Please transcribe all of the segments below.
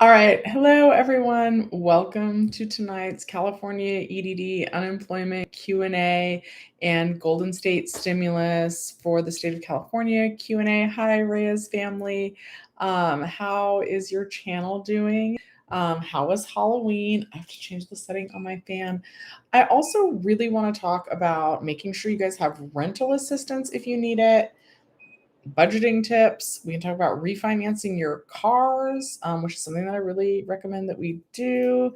All right. Hello, everyone. Welcome to tonight's California EDD unemployment Q&A and Golden State stimulus for the state of California Q&A. Hi, Rhea's family. How is your channel doing? How was Halloween? I have to change the setting on my fan. I also really want to talk about making sure you guys have rental assistance if you need it, budgeting tips. We can talk about refinancing your cars, which is something that I really recommend that we do.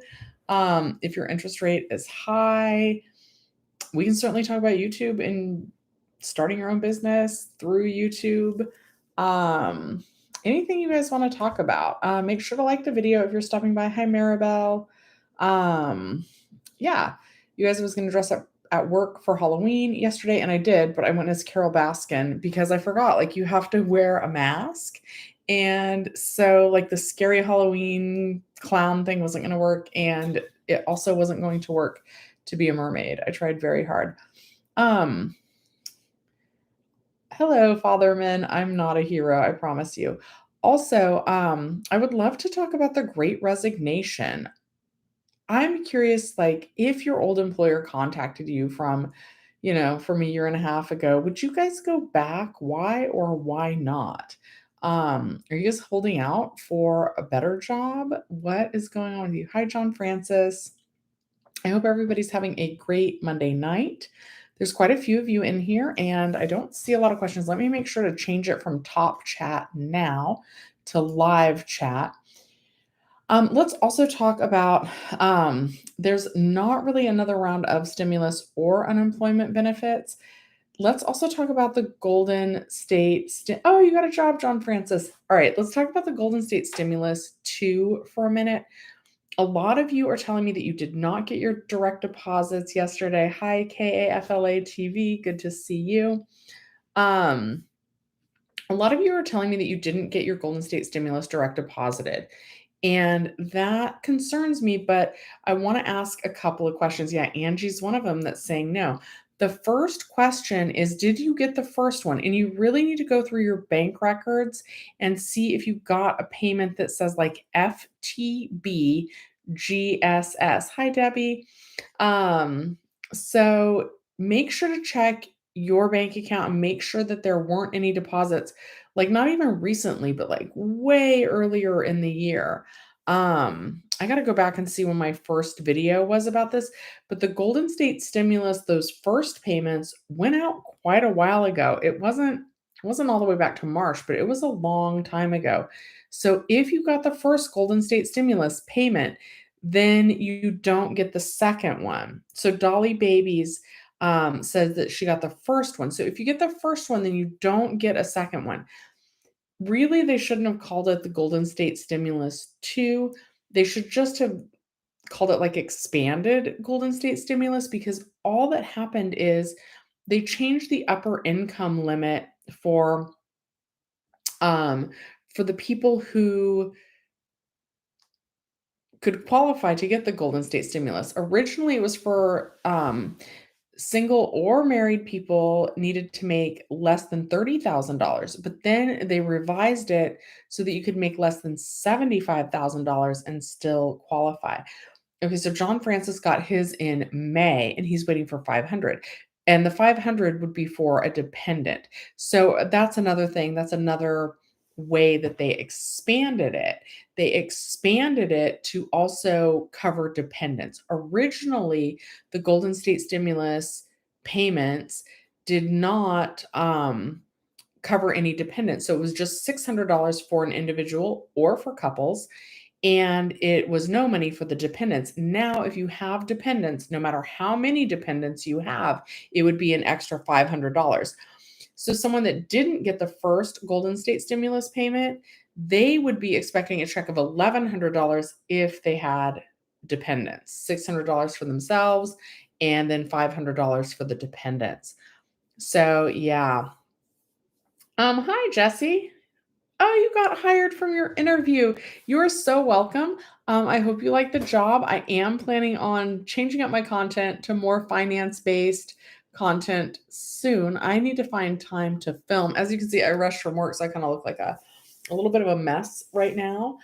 If your interest rate is high, we can certainly talk about YouTube and starting your own business through YouTube. Anything you guys want to talk about, make sure to like the video if you're stopping by. Hi, Maribel. Um, yeah, you guys was going to dress up at work for Halloween yesterday, and I did, but I went as Carol Baskin because I forgot, like, you have to wear a mask. And so, like, the scary Halloween clown thing wasn't going to work, and it also wasn't going to work to be a mermaid. I tried very hard. Hello, Fatherman. I'm not a hero, I promise you. Also, I would love to talk about the Great Resignation. I'm curious, like, if your old employer contacted you from a year and a half ago, would you guys go back? Why or why not? Are you guys holding out for a better job? What is going on with you? Hi, John Francis. I hope everybody's having a great Monday night. There's quite a few of you in here, and I don't see a lot of questions. Let me make sure to change it from top chat now to live chat. Let's also talk about there's not really another round of stimulus or unemployment benefits. Let's also talk about the Golden State. Oh, you got a job, John Francis. All right, let's talk about the Golden State stimulus too for a minute. A lot of you are telling me that you did not get your direct deposits yesterday. Hi, KAFLA TV. Good to see you. A lot of you are telling me that you didn't get your Golden State stimulus direct deposited. And that concerns me, but I want to ask a couple of questions. Yeah, Angie's one of them that's saying no. The first question is, did you get the first one? And you really need to go through your bank records and see if you got a payment that says like FTB GSS. Hi, Debbie. So make sure to check your bank account and make sure that there weren't any deposits, like not even recently, but like way earlier in the year. I got to go back and see when my first video was about this, but the Golden State stimulus, those first payments went out quite a while ago. It wasn't all the way back to March, but it was a long time ago. So if you got the first Golden State stimulus payment, then you don't get the second one. So Dolly Babies says that she got the first one. So if you get the first one, then you don't get a second one. Really, they shouldn't have called it the Golden State Stimulus 2. They should just have called it like expanded Golden State Stimulus, because all that happened is they changed the upper income limit for um for the people who could qualify to get the Golden State Stimulus. Originally, it was for single or married people needed to make less than $30,000, but then they revised it so that you could make less than $75,000 and still qualify. Okay, so John Francis got his in May and he's waiting for 500. And the 500 would be for a dependent. So that's another thing. That's another way that they expanded it. They expanded it to also cover dependents. Originally, the Golden State stimulus payments did not cover any dependents. So it was just $600 for an individual or for couples, and it was no money for the dependents. Now, if you have dependents, no matter how many dependents you have, it would be an extra $500. So someone that didn't get the first Golden State stimulus payment, they would be expecting a check of $1,100 if they had dependents, $600 for themselves, and then $500 for the dependents. So yeah. Hi, Jesse. Oh, you got hired from your interview. You are so welcome. I hope you like the job. I am planning on changing up my content to more finance-based content soon. I need to find time to film. As you can see, I rushed from work, so I kind of look like a little bit of a mess right now.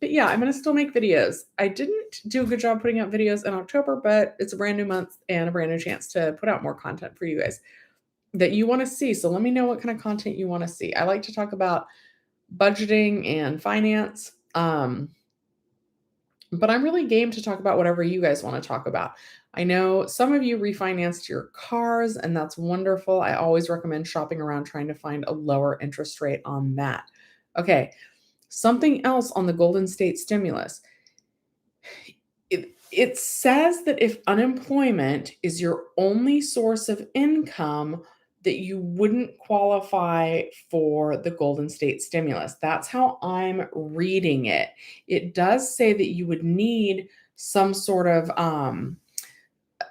But yeah, I'm gonna still make videos. I didn't do a good job putting out videos in October, but it's a brand new month and a brand new chance to put out more content for you guys that you wanna see. So let me know what kind of content you wanna see. I like to talk about budgeting and finance. But I'm really game to talk about whatever you guys want to talk about. I know some of you refinanced your cars, and that's wonderful. I always recommend shopping around trying to find a lower interest rate on that. Okay, something else on the Golden State stimulus. It says that if unemployment is your only source of income, that you wouldn't qualify for the Golden State stimulus. That's how I'm reading it. It does say that you would need some sort of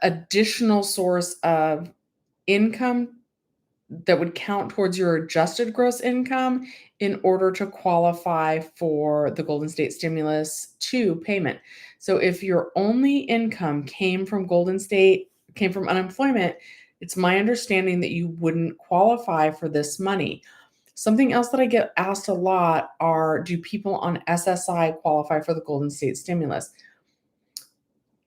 additional source of income that would count towards your adjusted gross income in order to qualify for the Golden State Stimulus 2 payment. So if your only income came from unemployment, it's my understanding that you wouldn't qualify for this money. Something else that I get asked a lot are, do people on SSI qualify for the Golden State Stimulus?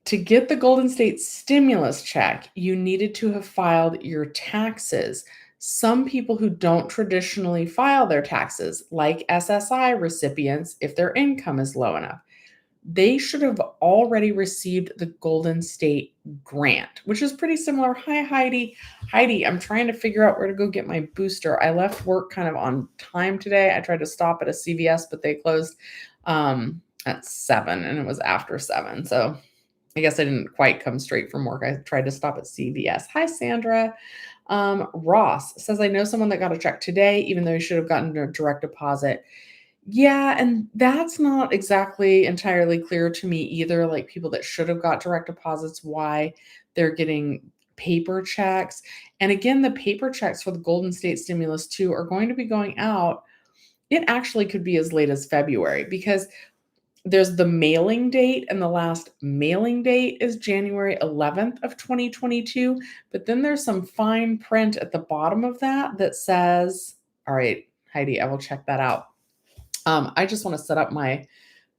To get the Golden State stimulus check, you needed to have filed your taxes. Some people who don't traditionally file their taxes, like SSI recipients, if their income is low enough, they should have already received the Golden State grant, which is pretty similar. Hi, Heidi. Heidi, I'm trying to figure out where to go get my booster. I left work kind of on time today. I tried to stop at a CVS, but they closed at 7 and it was after 7. So I guess I didn't quite come straight from work. I tried to stop at CVS. Hi, Sandra. Ross says, I know someone that got a check today, even though he should have gotten a direct deposit. Yeah, and that's not exactly entirely clear to me either. Like people that should have got direct deposits, why they're getting paper checks. And again, the paper checks for the Golden State Stimulus 2 are going to be going out. It actually could be as late as February because there's the mailing date, and the last mailing date is January 11th of 2022, but then there's some fine print at the bottom of that that says, all right, Heidi, I will check that out. I just want to set up my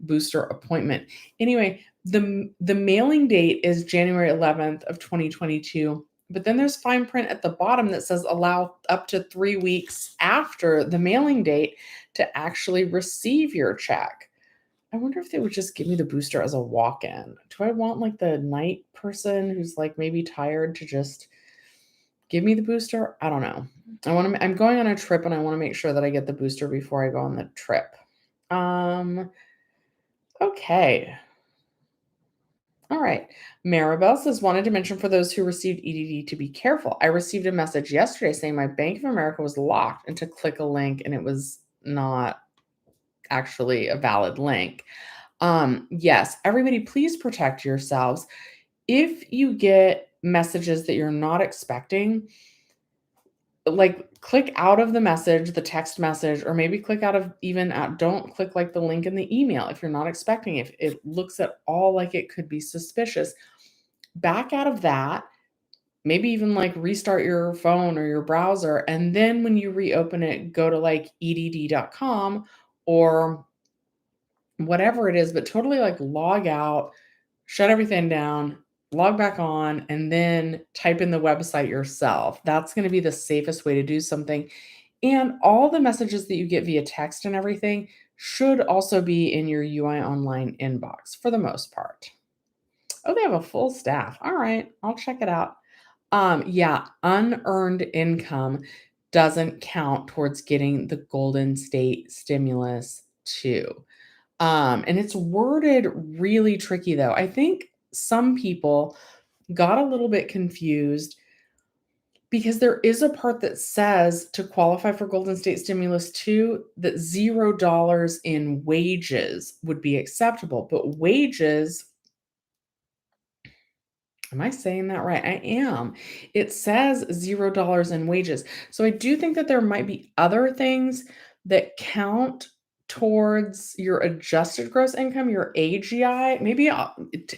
booster appointment. Anyway, the mailing date is January 11th of 2022, but then there's fine print at the bottom that says allow up to 3 weeks after the mailing date to actually receive your check. I wonder if they would just give me the booster as a walk-in. Do I want like the night person who's like maybe tired to just give me the booster? I don't know. I'm going on a trip and I want to make sure that I get the booster before I go on the trip. Um okay. All right. Maribel says, wanted to mention for those who received EDD to be careful. I received a message yesterday saying my Bank of America was locked and to click a link and it was not actually a valid link. Yes, everybody, please protect yourselves. If you get messages that you're not expecting, like click out of the message, the text message, or maybe click out of even out, don't click like the link in the email if you're not expecting it. If it looks at all like it could be suspicious, back out of that. Maybe even like restart your phone or your browser. And then when you reopen it, go to like edd.com or whatever it is, but totally like log out, shut everything down, log back on, and then type in the website yourself. That's going to be the safest way to do something. And all the messages that you get via text and everything should also be in your UI Online inbox for the most part. Oh, they have a full staff. All right, I'll check it out. Yeah, unearned income doesn't count towards getting the Golden State Stimulus 2. And it's worded really tricky though. I think some people got a little bit confused because there is a part that says to qualify for Golden State Stimulus 2 that $0 in wages would be acceptable. But wages, am I saying that right? I am. It says $0 in wages. So I do think that there might be other things that count towards your adjusted gross income, your AGI. Maybe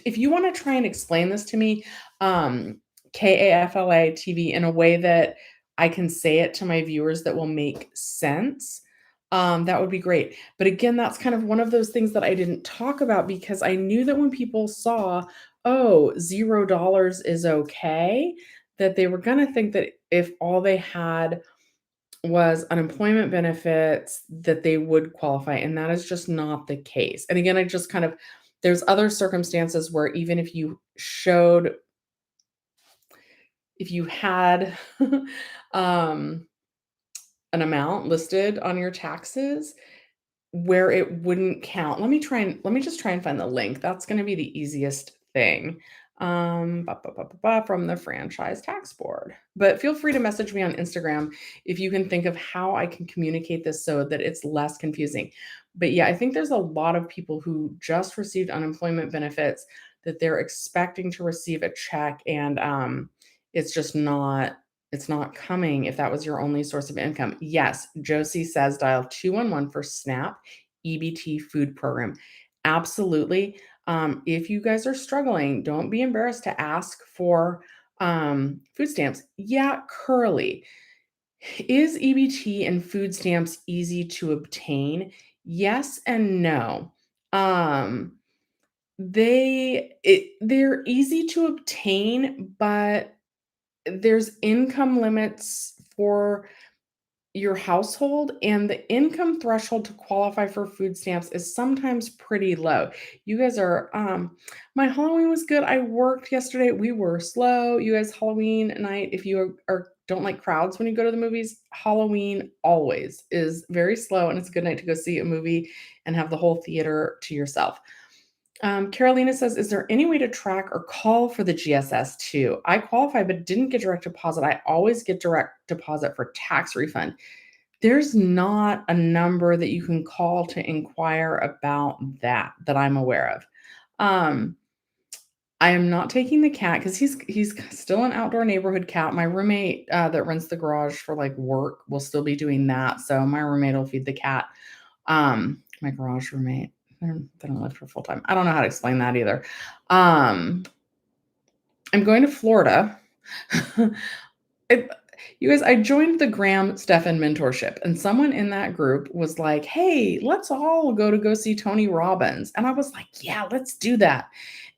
if you want to try and explain this to me, KAFLA TV in a way that I can say it to my viewers that will make sense. That would be great. But again, that's kind of one of those things that I didn't talk about because I knew that when people saw, oh, $0 is okay, that they were going to think that if all they had was unemployment benefits, that they would qualify. And that is just not the case. And again, I just kind of, there's other circumstances where even if you showed, if you had um, an amount listed on your taxes, where it wouldn't count. Let me just try and find the link. That's gonna be the easiest thing. From the Franchise Tax Board. But feel free to message me on Instagram if you can think of how I can communicate this so that it's less confusing. But yeah, I think there's a lot of people who just received unemployment benefits that they're expecting to receive a check and it's just not it's not coming if that was your only source of income. Yes, Josie says dial 211 for SNAP EBT food program. Absolutely. If you guys are struggling, don't be embarrassed to ask for food stamps. Yeah, Curly. Is EBT and food stamps easy to obtain? Yes and no. Um, they're easy to obtain, but there's income limits for your household, and the income threshold to qualify for food stamps is sometimes pretty low. You guys are, my Halloween was good. I worked yesterday. We were slow. You guys, Halloween night, if you don't like crowds when you go to the movies, Halloween always is very slow, and it's a good night to go see a movie and have the whole theater to yourself. Carolina says, is there any way to track or call for the GSS too? I qualify, but didn't get direct deposit. I always get direct deposit for tax refund. There's not a number that you can call to inquire about that I'm aware of. Um, I am not taking the cat because he's still an outdoor neighborhood cat. My roommate that rents the garage for like work will still be doing that. So my roommate will feed the cat. My garage roommate. They don't live for full time. I don't know how to explain that either. Um, I'm going to Florida. It, you guys, I joined the Graham Stephan mentorship, and someone in that group was like, "Hey, let's all go see Tony Robbins." And I was like, "Yeah, let's do that."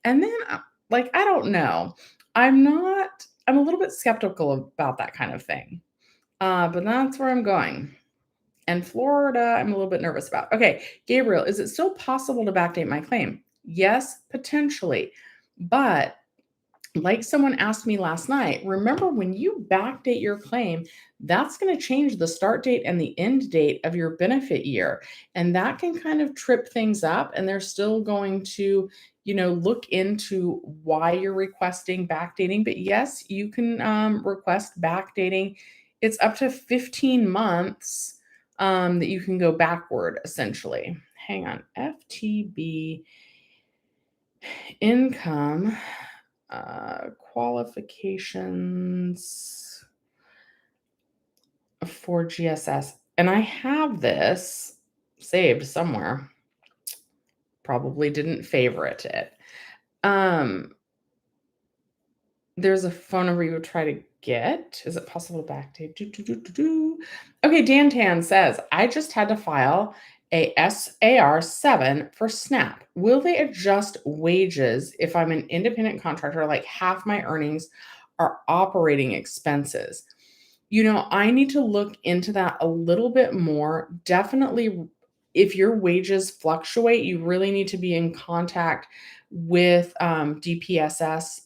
And then, like, I don't know. I'm a little bit skeptical about that kind of thing. But that's where I'm going. And Florida, I'm a little bit nervous about. Okay, Gabriel, is it still possible to backdate my claim? Yes, potentially. But like someone asked me last night, remember when you backdate your claim, that's going to change the start date and the end date of your benefit year. And that can kind of trip things up. And they're still going to, look into why you're requesting backdating. But yes, you can request backdating. It's up to 15 months that you can go backward, essentially. Hang on. FTB income qualifications for GSS. And I have this saved somewhere. Probably didn't favorite it. Um, there's a phone number you would try to get. Is it possible to backdate? Okay, Dan Tan says, I just had to file a SAR 7 for SNAP. Will they adjust wages if I'm an independent contractor, like half my earnings are operating expenses? I need to look into that a little bit more. Definitely, if your wages fluctuate, you really need to be in contact with DPSS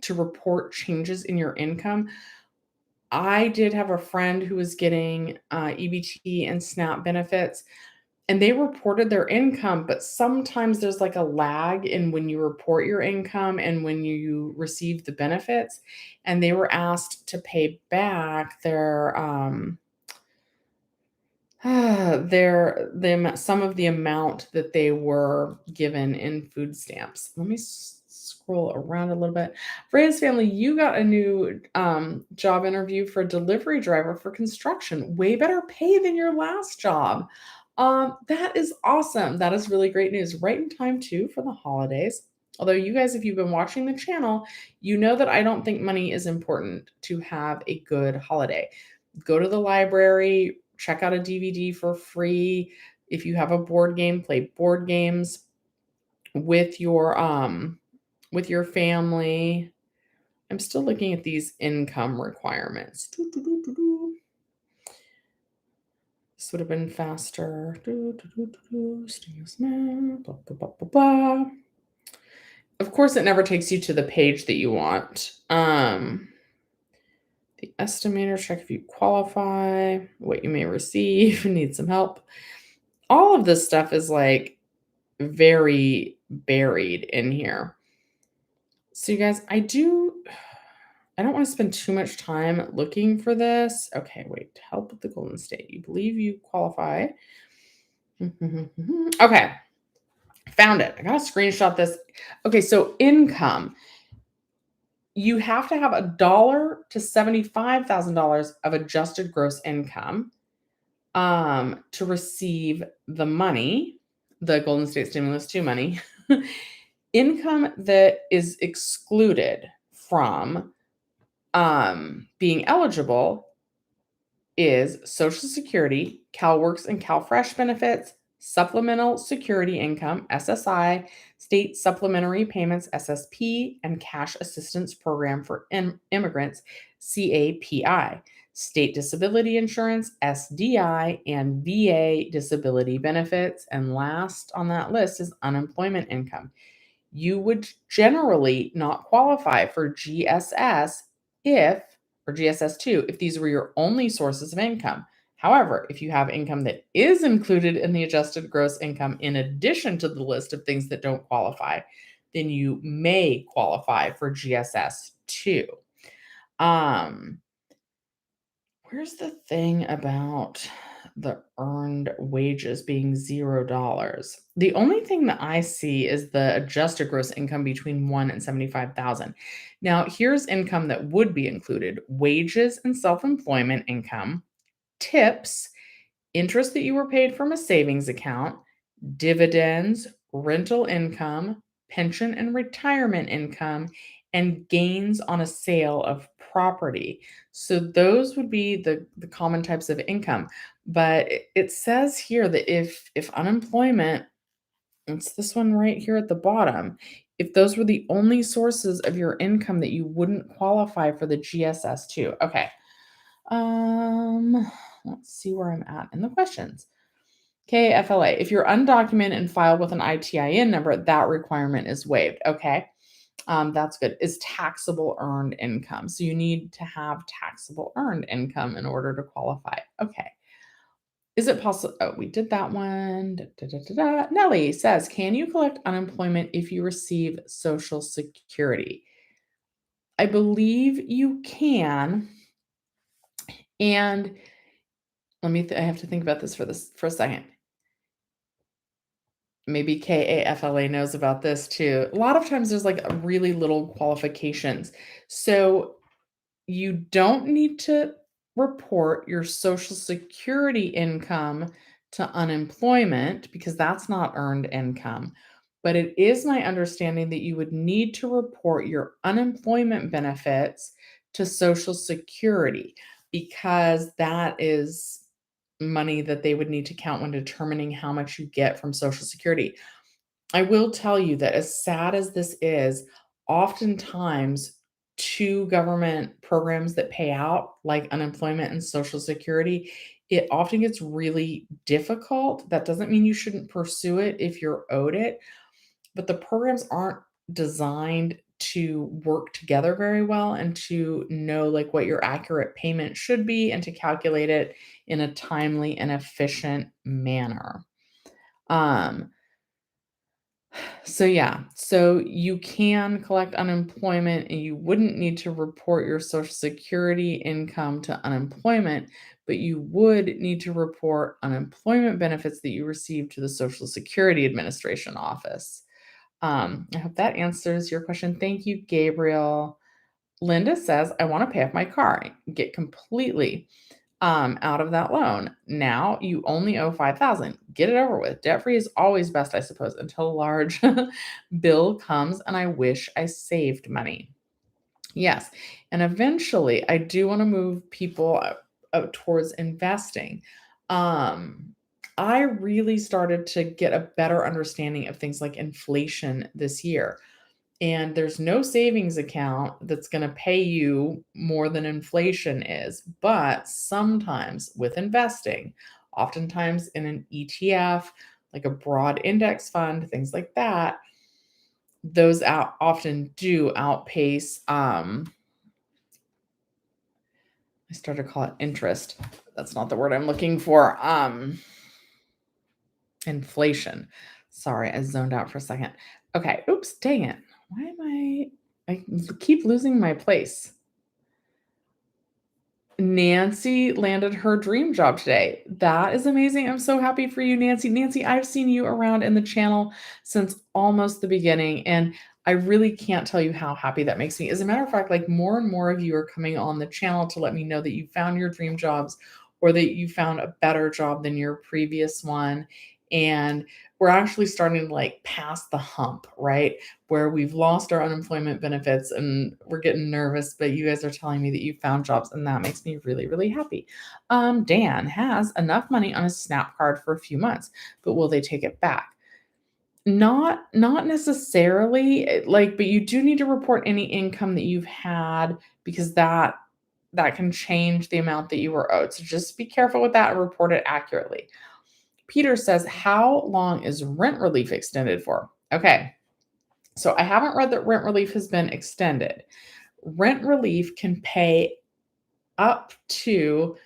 to report changes in your income. I did have a friend who was getting EBT and SNAP benefits, and they reported their income, but sometimes there's like a lag in when you report your income and when you receive the benefits. And they were asked to pay back some of the amount that they were given in food stamps. Let me scroll around a little bit. Freya's family, you got a new job interview for a delivery driver for construction. Way better pay than your last job. That is awesome. That is really great news. Right in time too for the holidays. Although you guys, if you've been watching the channel, you know that I don't think money is important to have a good holiday. Go to the library, check out a DVD for free. If you have a board game, play board games with your family. I'm still looking at these income requirements. This would have been faster. Blah, blah, blah, blah, blah. Of course, it never takes you to the page that you want. The estimator, check if you qualify, what you may receive, need some help. All of this stuff is like very buried in here. So you guys, I don't want to spend too much time looking for this. Okay, wait, help with the Golden State. You believe you qualify. Okay, found it. I gotta screenshot this. Okay, so income. You have to have $1 to $75,000 of adjusted gross income to receive the money, the Golden State Stimulus 2 money. Income that is excluded from being eligible is Social Security, CalWORKS and CalFresh benefits, Supplemental Security Income, SSI, State Supplementary Payments, SSP, and Cash Assistance Program for Immigrants, CAPI, State Disability Insurance, SDI, and VA Disability Benefits. And last on that list is unemployment income. You would generally not qualify for GSS or GSS2 if these were your only sources of income. However, if you have income that is included in the adjusted gross income in addition to the list of things that don't qualify, then you may qualify for GSS2. Where's the thing about the earned wages being $0? The only thing that I see is the adjusted gross income between 1 and 75,000. Now, here's income that would be included: wages and self-employment income, tips, interest that you were paid from a savings account, dividends, rental income, pension and retirement income, and gains on a sale of property. So those would be the common types of income. But it says here that if unemployment, it's this one right here at the bottom, if those were the only sources of your income, that you wouldn't qualify for the GSS2. Okay. Let's see where I'm at in the questions. KFLA, if you're undocumented and filed with an ITIN number, that requirement is waived. Okay, that's good. Is taxable earned income. So you need to have taxable earned income in order to qualify. Okay. Is it possible? Oh, we did that one. Da, da, da, da, da. Nellie says, can you collect unemployment if you receive Social Security? I believe you can. And I have to think about this for a second. Maybe KAFLA knows about this too. A lot of times there's like really little qualifications. So you don't need to report your Social Security income to unemployment because that's not earned income. But it is my understanding that you would need to report your unemployment benefits to Social Security because that is money that they would need to count when determining how much you get from Social Security. I will tell you that as sad as this is, oftentimes 2 government programs that pay out, like unemployment and Social Security, it often gets really difficult. That doesn't mean you shouldn't pursue it if you're owed it, but the programs aren't designed to work together very well and to know like what your accurate payment should be and to calculate it in a timely and efficient manner. So yeah, so you can collect unemployment and you wouldn't need to report your Social Security income to unemployment, but you would need to report unemployment benefits that you receive to the Social Security Administration office. I hope that answers your question. Thank you, Gabriel. Linda says, I want to pay off my car, get completely out of that loan. Now you only owe 5,000. Get it over with. Debt free is always best, I suppose, until a large bill comes and I wish I saved money. Yes. And eventually I do want to move people towards investing. Um, I really started to get a better understanding of things like inflation this year. And there's no savings account that's going to pay you more than inflation is. But sometimes with investing, oftentimes in an ETF, like a broad index fund, things like that, those often do outpace, I started to call it interest. That's not the word I'm looking for. Inflation. Sorry, I zoned out for a second. Okay, oops, dang it. Why am I keep losing my place. Nancy landed her dream job today. That is amazing. I'm so happy for you, Nancy. Nancy, I've seen you around in the channel since almost the beginning, and I really can't tell you how happy that makes me. As a matter of fact, like more and more of you are coming on the channel to let me know that you found your dream jobs or that you found a better job than your previous one. And we're actually starting to like pass the hump, right? Where we've lost our unemployment benefits and we're getting nervous, but you guys are telling me that you found jobs, and that makes me really, really happy. Dan has enough money on his SNAP card for a few months, but will they take it back? Not necessarily, like, but you do need to report any income that you've had because that can change the amount that you were owed. So just be careful with that and report it accurately. Peter says, how long is rent relief extended for? Okay. So I haven't read that rent relief has been extended. Rent relief can pay up to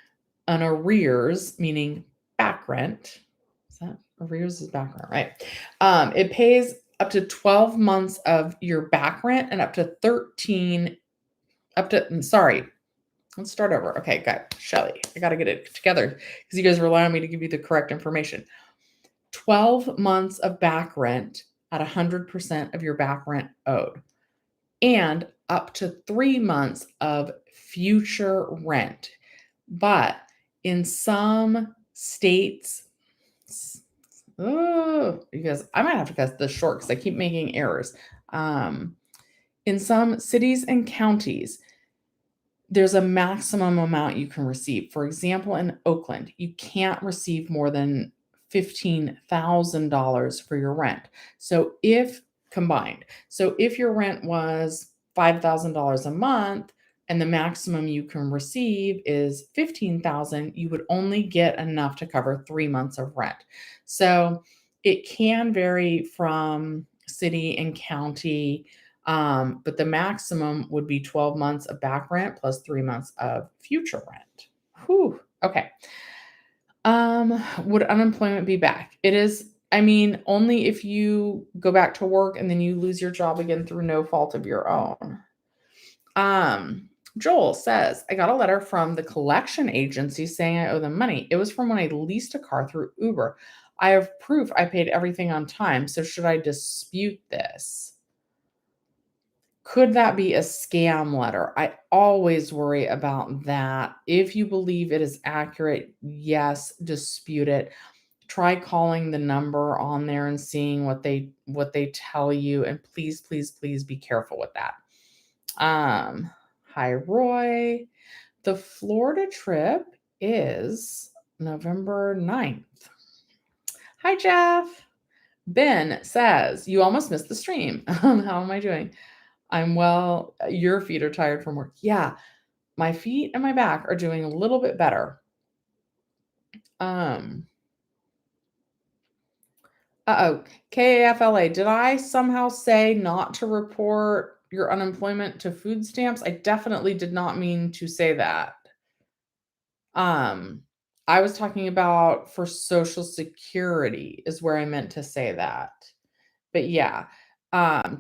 an arrears, meaning back rent. Is that arrears is back rent, right? It pays up to 12 months of your back rent and up to 13, sorry, let's start over. Okay, got Shelly. I got to get it together because you guys rely on me to give you the correct information. 12 months of back rent at 100% of your back rent owed, and up to 3 months of future rent. But in some states, oh, you guys, I might have to cut this short because I keep making errors. In some cities and counties, there's a maximum amount you can receive. For example, in Oakland, you can't receive more than $15,000 for your rent. So if combined, so if your rent was $5,000 a month and the maximum you can receive is 15,000, you would only get enough to cover 3 months of rent. So it can vary from city and county, but the maximum would be 12 months of back rent plus 3 months of future rent. Whew. Okay. Would unemployment be back? It is, I mean, only if you go back to work and then you lose your job again through no fault of your own. Joel says, I got a letter from the collection agency saying I owe them money. It was from when I leased a car through Uber. I have proof I paid everything on time. So should I dispute this? Could that be a scam letter? I always worry about that. If you believe it is accurate, yes, dispute it. Try calling the number on there and seeing what they tell you, and please, please, please be careful with that. Hi Roy. The Florida trip is November 9th. Hi Jeff. Ben says, you almost missed the stream. How am I doing? I'm well. Your feet are tired from work. Yeah, my feet and my back are doing a little bit better. Uh-oh. KAFLA, did I somehow say not to report your unemployment to food stamps? I definitely did not mean to say that. Um, I was talking about for Social Security is where I meant to say that. But yeah,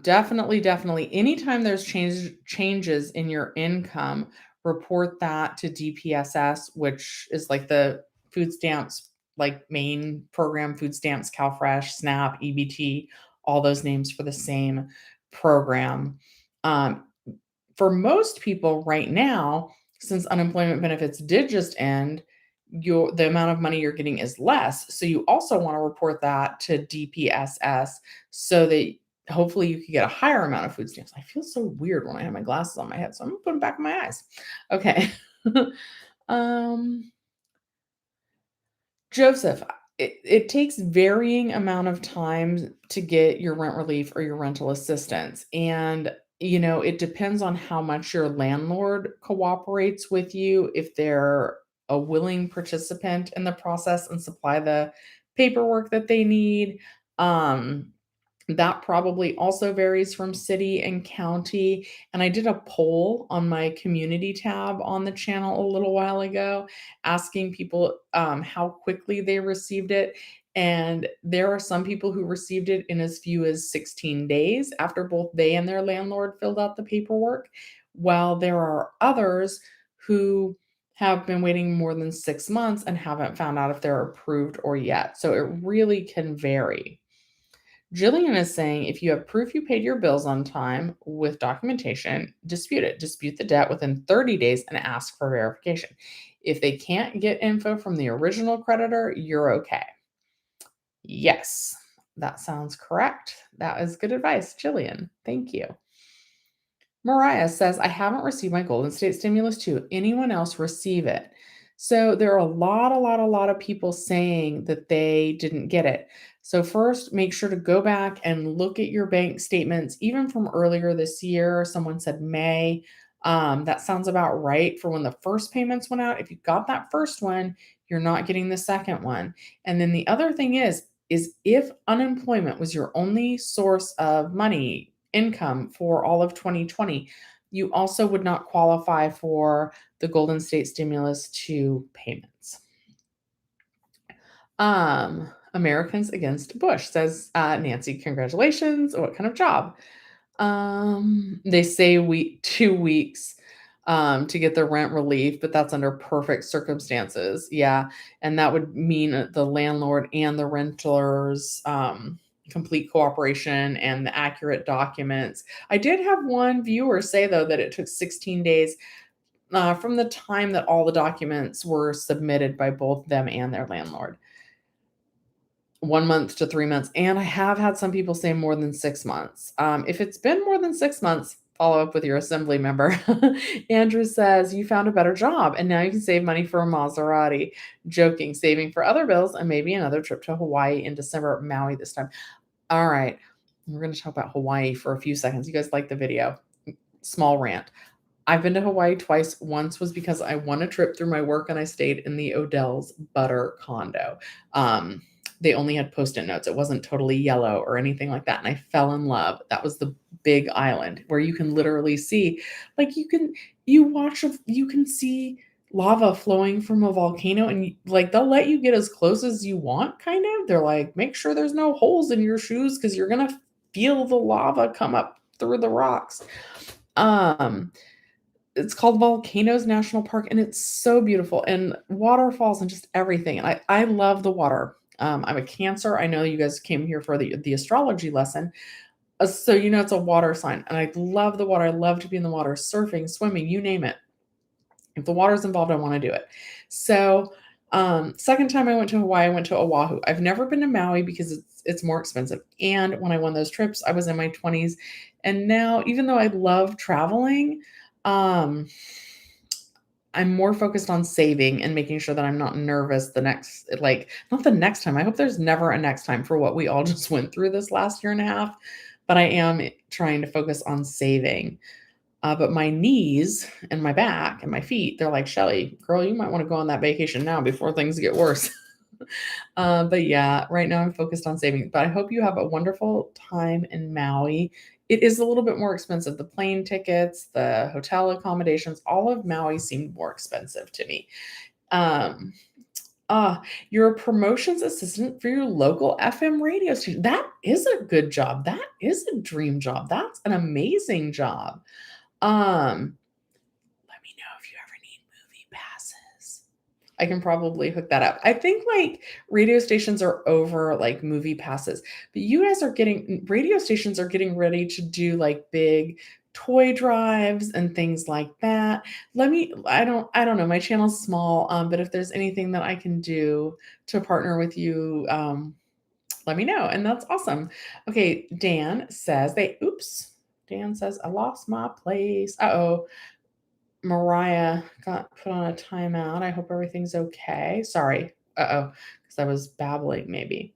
definitely anytime there's changes in your income, report that to DPSS, which is like the food stamps, like main program, food stamps, CalFresh, SNAP, EBT, all those names for the same program. For most people right now, since unemployment benefits did just end, the amount of money you're getting is less. So you also want to report that to DPSS so that hopefully you can get a higher amount of food stamps. I feel so weird when I have my glasses on my head, so I'm gonna put them back in my eyes. Okay. um, Joseph, it takes varying amount of time to get your rent relief or your rental assistance, and, it depends on how much your landlord cooperates with you, if they're a willing participant in the process and supply the paperwork that they need. That probably also varies from city and county, and I did a poll on my community tab on the channel a little while ago, asking people, how quickly they received it, and there are some people who received it in as few as 16 days after both they and their landlord filled out the paperwork, while there are others who have been waiting more than 6 months and haven't found out if they're approved or yet, so it really can vary. Jillian is saying if you have proof you paid your bills on time with documentation, dispute it. Dispute the debt within 30 days and ask for verification. If they can't get info from the original creditor, you're okay. Yes, that sounds correct. That is good advice, Jillian. Thank you. Mariah says, I haven't received my Golden State Stimulus too. Anyone else receive it? So there are a lot of people saying that they didn't get it. So first, make sure to go back and look at your bank statements, even from earlier this year. Someone said May. That sounds about right for when the first payments went out. If you got that first one, you're not getting the second one. And then the other thing is if unemployment was your only source of money, income for all of 2020, you also would not qualify for the Golden State Stimulus 2 payments. Americans Against Bush says, Nancy, congratulations. What kind of job? They say 2 weeks to get the rent relief, but that's under perfect circumstances. Yeah. And that would mean the landlord and the renters complete cooperation and the accurate documents. I did have one viewer say, though, that it took 16 days from the time that all the documents were submitted by both them and their landlord. 1 month to 3 months, and I have had some people say more than 6 months. If it's been more than 6 months, follow up with your assembly member. Andrew says, "You found a better job, and now you can save money for a Maserati." Joking, saving for other bills and maybe another trip to Hawaii in December, Maui this time. All right, we're gonna talk about Hawaii for a few seconds. You guys like the video? Small rant. I've been to Hawaii twice. Once was because I won a trip through my work and I stayed in the Odell's Butter condo. Um, they only had post-it notes. It wasn't totally yellow or anything like that. And I fell in love. That was the big island where you can literally see, like you can see lava flowing from a volcano and like they'll let you get as close as you want, kind of. They're like, make sure there's no holes in your shoes because you're gonna feel the lava come up through the rocks. Um, it's called Volcanoes National Park, and it's so beautiful, and waterfalls and just everything, and I love the water. I'm a Cancer. I know you guys came here for the astrology lesson, so it's a water sign, and I love the water. I love to be in the water, surfing, swimming, you name it. If the water's involved, I wanna do it. So, second time I went to Hawaii, I went to Oahu. I've never been to Maui because it's more expensive, and when I won those trips, I was in my 20s, and now, even though I love traveling, um, I'm more focused on saving and making sure that I'm not nervous the next not the next time. I hope there's never a next time for what we all just went through this last year and a half, but I am trying to focus on saving. But my knees and my back and my feet, they're like, Shelly, girl, you might want to go on that vacation now before things get worse. But yeah, right now I'm focused on saving. But I hope you have a wonderful time in Maui. It is a little bit more expensive. The plane tickets, the hotel accommodations, all of Maui seemed more expensive to me. Um, you're a promotions assistant for your local FM radio station. That is a good job. That is a dream job. That's an amazing job. Um, Let me know if you ever need movie passes. I can probably hook that up. I think like radio stations are over like movie passes, but you guys are getting radio stations are getting ready to do like big toy drives and things like that. I don't know. My channel's small, but if there's anything that I can do to partner with you, let me know. And that's awesome. Okay, Dan says, I lost my place. Uh-oh. Mariah got put on a timeout. I hope everything's okay. Sorry. Uh-oh, because I was babbling maybe.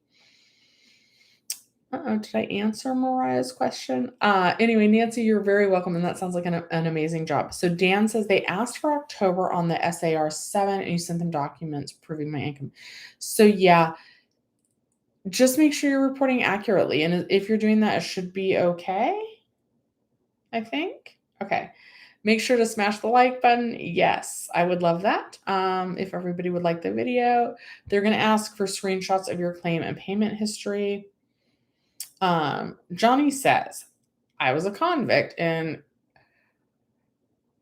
Uh-oh, did I answer Mariah's question? Anyway, Nancy, you're very welcome, and that sounds like an amazing job. So Dan says they asked for October on the SAR-7, and you sent them documents proving my income. So yeah, just make sure you're reporting accurately, and if you're doing that, it should be okay, I think. Okay. Make sure to smash the like button. Yes, I would love that. If everybody would like the video, they're going to ask for screenshots of your claim and payment history. Johnny says, I was a convict in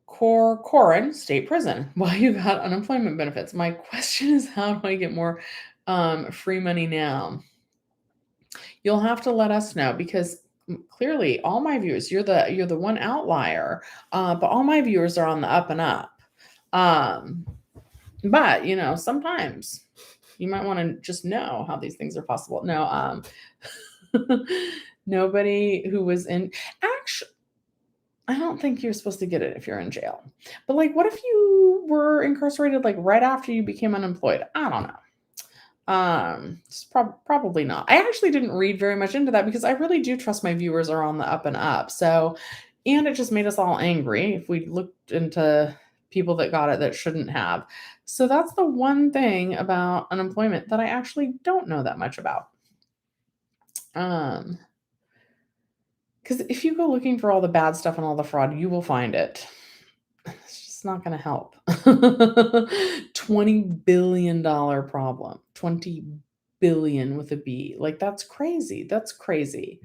Corcoran State Prison while you got unemployment benefits. My question is, how do I get more free money now? You'll have to let us know because clearly all my viewers, you're the one outlier, but all my viewers are on the up and up. But sometimes you might want to just know how these things are possible. No, nobody who was in actually. I don't think you're supposed to get it if you're in jail. But what if you were incarcerated right after you became unemployed? I don't know. It's probably not. I actually didn't read very much into that because I really do trust my viewers are on the up and up. So, and it just made us all angry if we looked into people that got it that shouldn't have. So that's the one thing about unemployment that I actually don't know that much about. Because if you go looking for all the bad stuff and all the fraud, you will find it. It's just not going to help. $20 billion problem. 20 billion with a B. That's crazy. That's crazy.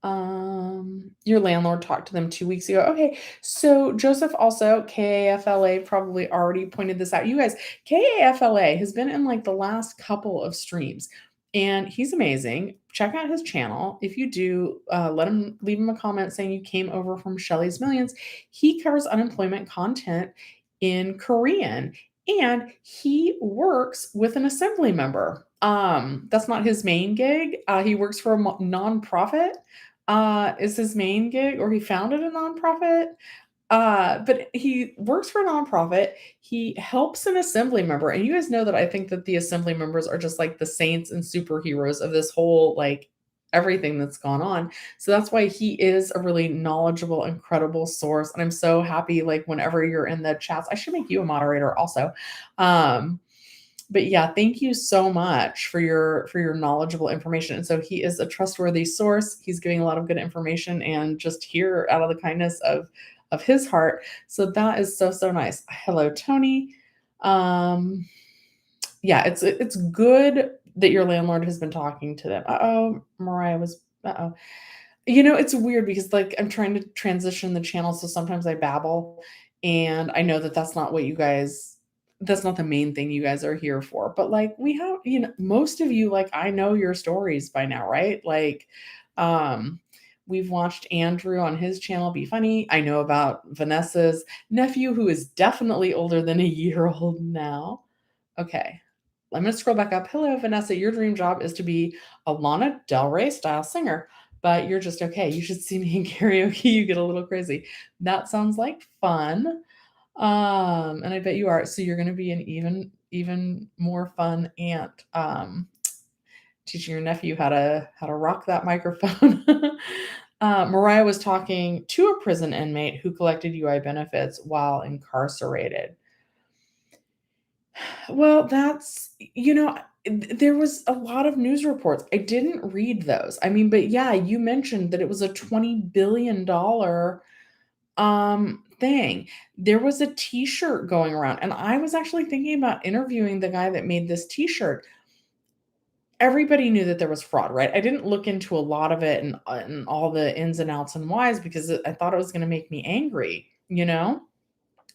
Your landlord talked to them 2 weeks ago. Okay. So Joseph also, KAFLA probably already pointed this out. You guys, KAFLA has been in the last couple of streams and he's amazing. Check out his channel. If you do, leave him a comment saying you came over from Shelly's Millions. He covers unemployment content in Korean and he works with an assembly member. That's not his main gig. He works for a nonprofit is his main gig, or he founded a nonprofit. But he works for a nonprofit. He helps an assembly member. And you guys know that I think that the assembly members are just the saints and superheroes of this whole everything that's gone on. So that's why he is a really knowledgeable, incredible source. And I'm so happy whenever you're in the chats, I should make you a moderator also. But yeah, thank you so much for your knowledgeable information. And so he is a trustworthy source. He's giving a lot of good information and just here out of the kindness of his heart. So that is so nice. Hello, Tony. Yeah, it's good that your landlord has been talking to them. Uh-oh, Mariah was uh-oh. It's weird because I'm trying to transition the channel, so sometimes I babble, and I know that that's not the main thing you guys are here for. But we have, most of you, I know your stories by now, right? We've watched Andrew on his channel be funny. I know about Vanessa's nephew, who is definitely older than a year old now. Okay. I'm going to scroll back up. Hello, Vanessa. Your dream job is to be a Lana Del Rey style singer, but you're just okay. You should see me in karaoke. You get a little crazy. That sounds like fun. And I bet you are. So you're going to be an even more fun aunt. Teaching your nephew how to rock that microphone. Mariah was talking to a prison inmate who collected UI benefits while incarcerated. Well, there was a lot of news reports. I didn't read those. I mean, but yeah, you mentioned that it was a $20 billion thing. There was a t-shirt going around, and I was actually thinking about interviewing the guy that made this t-shirt. Everybody knew that there was fraud, right? I didn't look into a lot of it and all the ins and outs and whys because I thought it was going to make me angry,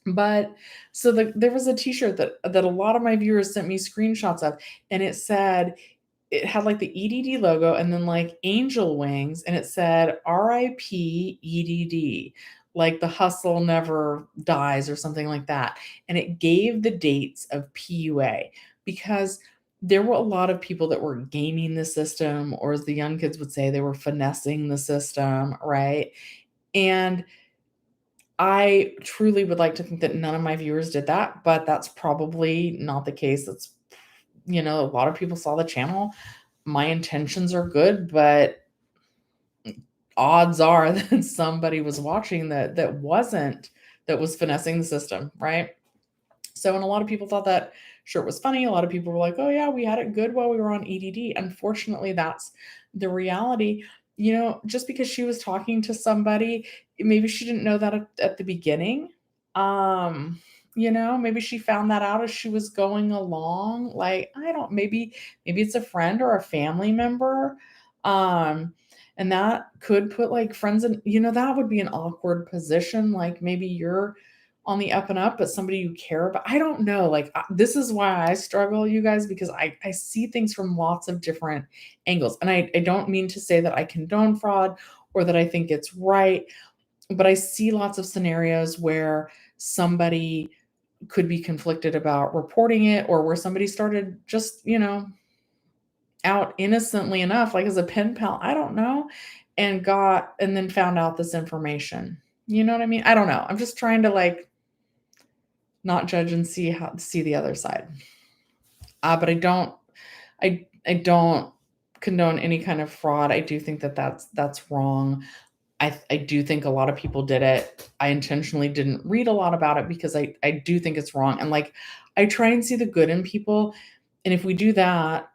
But so there was a t-shirt that a lot of my viewers sent me screenshots of, and it had the EDD logo and then angel wings, and it said RIP EDD, the hustle never dies or something like that. And it gave the dates of PUA because there were a lot of people that were gaming the system, or as the young kids would say, they were finessing the system, right? And I truly would like to think that none of my viewers did that, but that's probably not the case. That's a lot of people saw the channel. My intentions are good, but odds are that somebody was watching that was finessing the system, right? So, and a lot of people thought that shirt was funny. A lot of people were like, "Oh yeah, we had it good while we were on EDD." Unfortunately, that's the reality. Just because she was talking to somebody, maybe she didn't know that at the beginning. Um, maybe she found that out as she was going along. Like, I don't, maybe it's a friend or a family member. Um, and that could put like friends in, that would be an awkward position. Like maybe you're on the up and up, but somebody you care about. I don't know. Like, this is why I struggle, you guys, because I see things from lots of different angles. And I don't mean to say that I condone fraud or that I think it's right, but I see lots of scenarios where somebody could be conflicted about reporting it, or where somebody started just, out innocently enough, like as a pen pal, I don't know, and then found out this information. You know what I mean? I don't know. I'm just trying to like not judge and see the other side. But I don't condone any kind of fraud. I do think that that's wrong. I do think a lot of people did it. I intentionally didn't read a lot about it because I do think it's wrong. And like I try and see the good in people. And if we do that,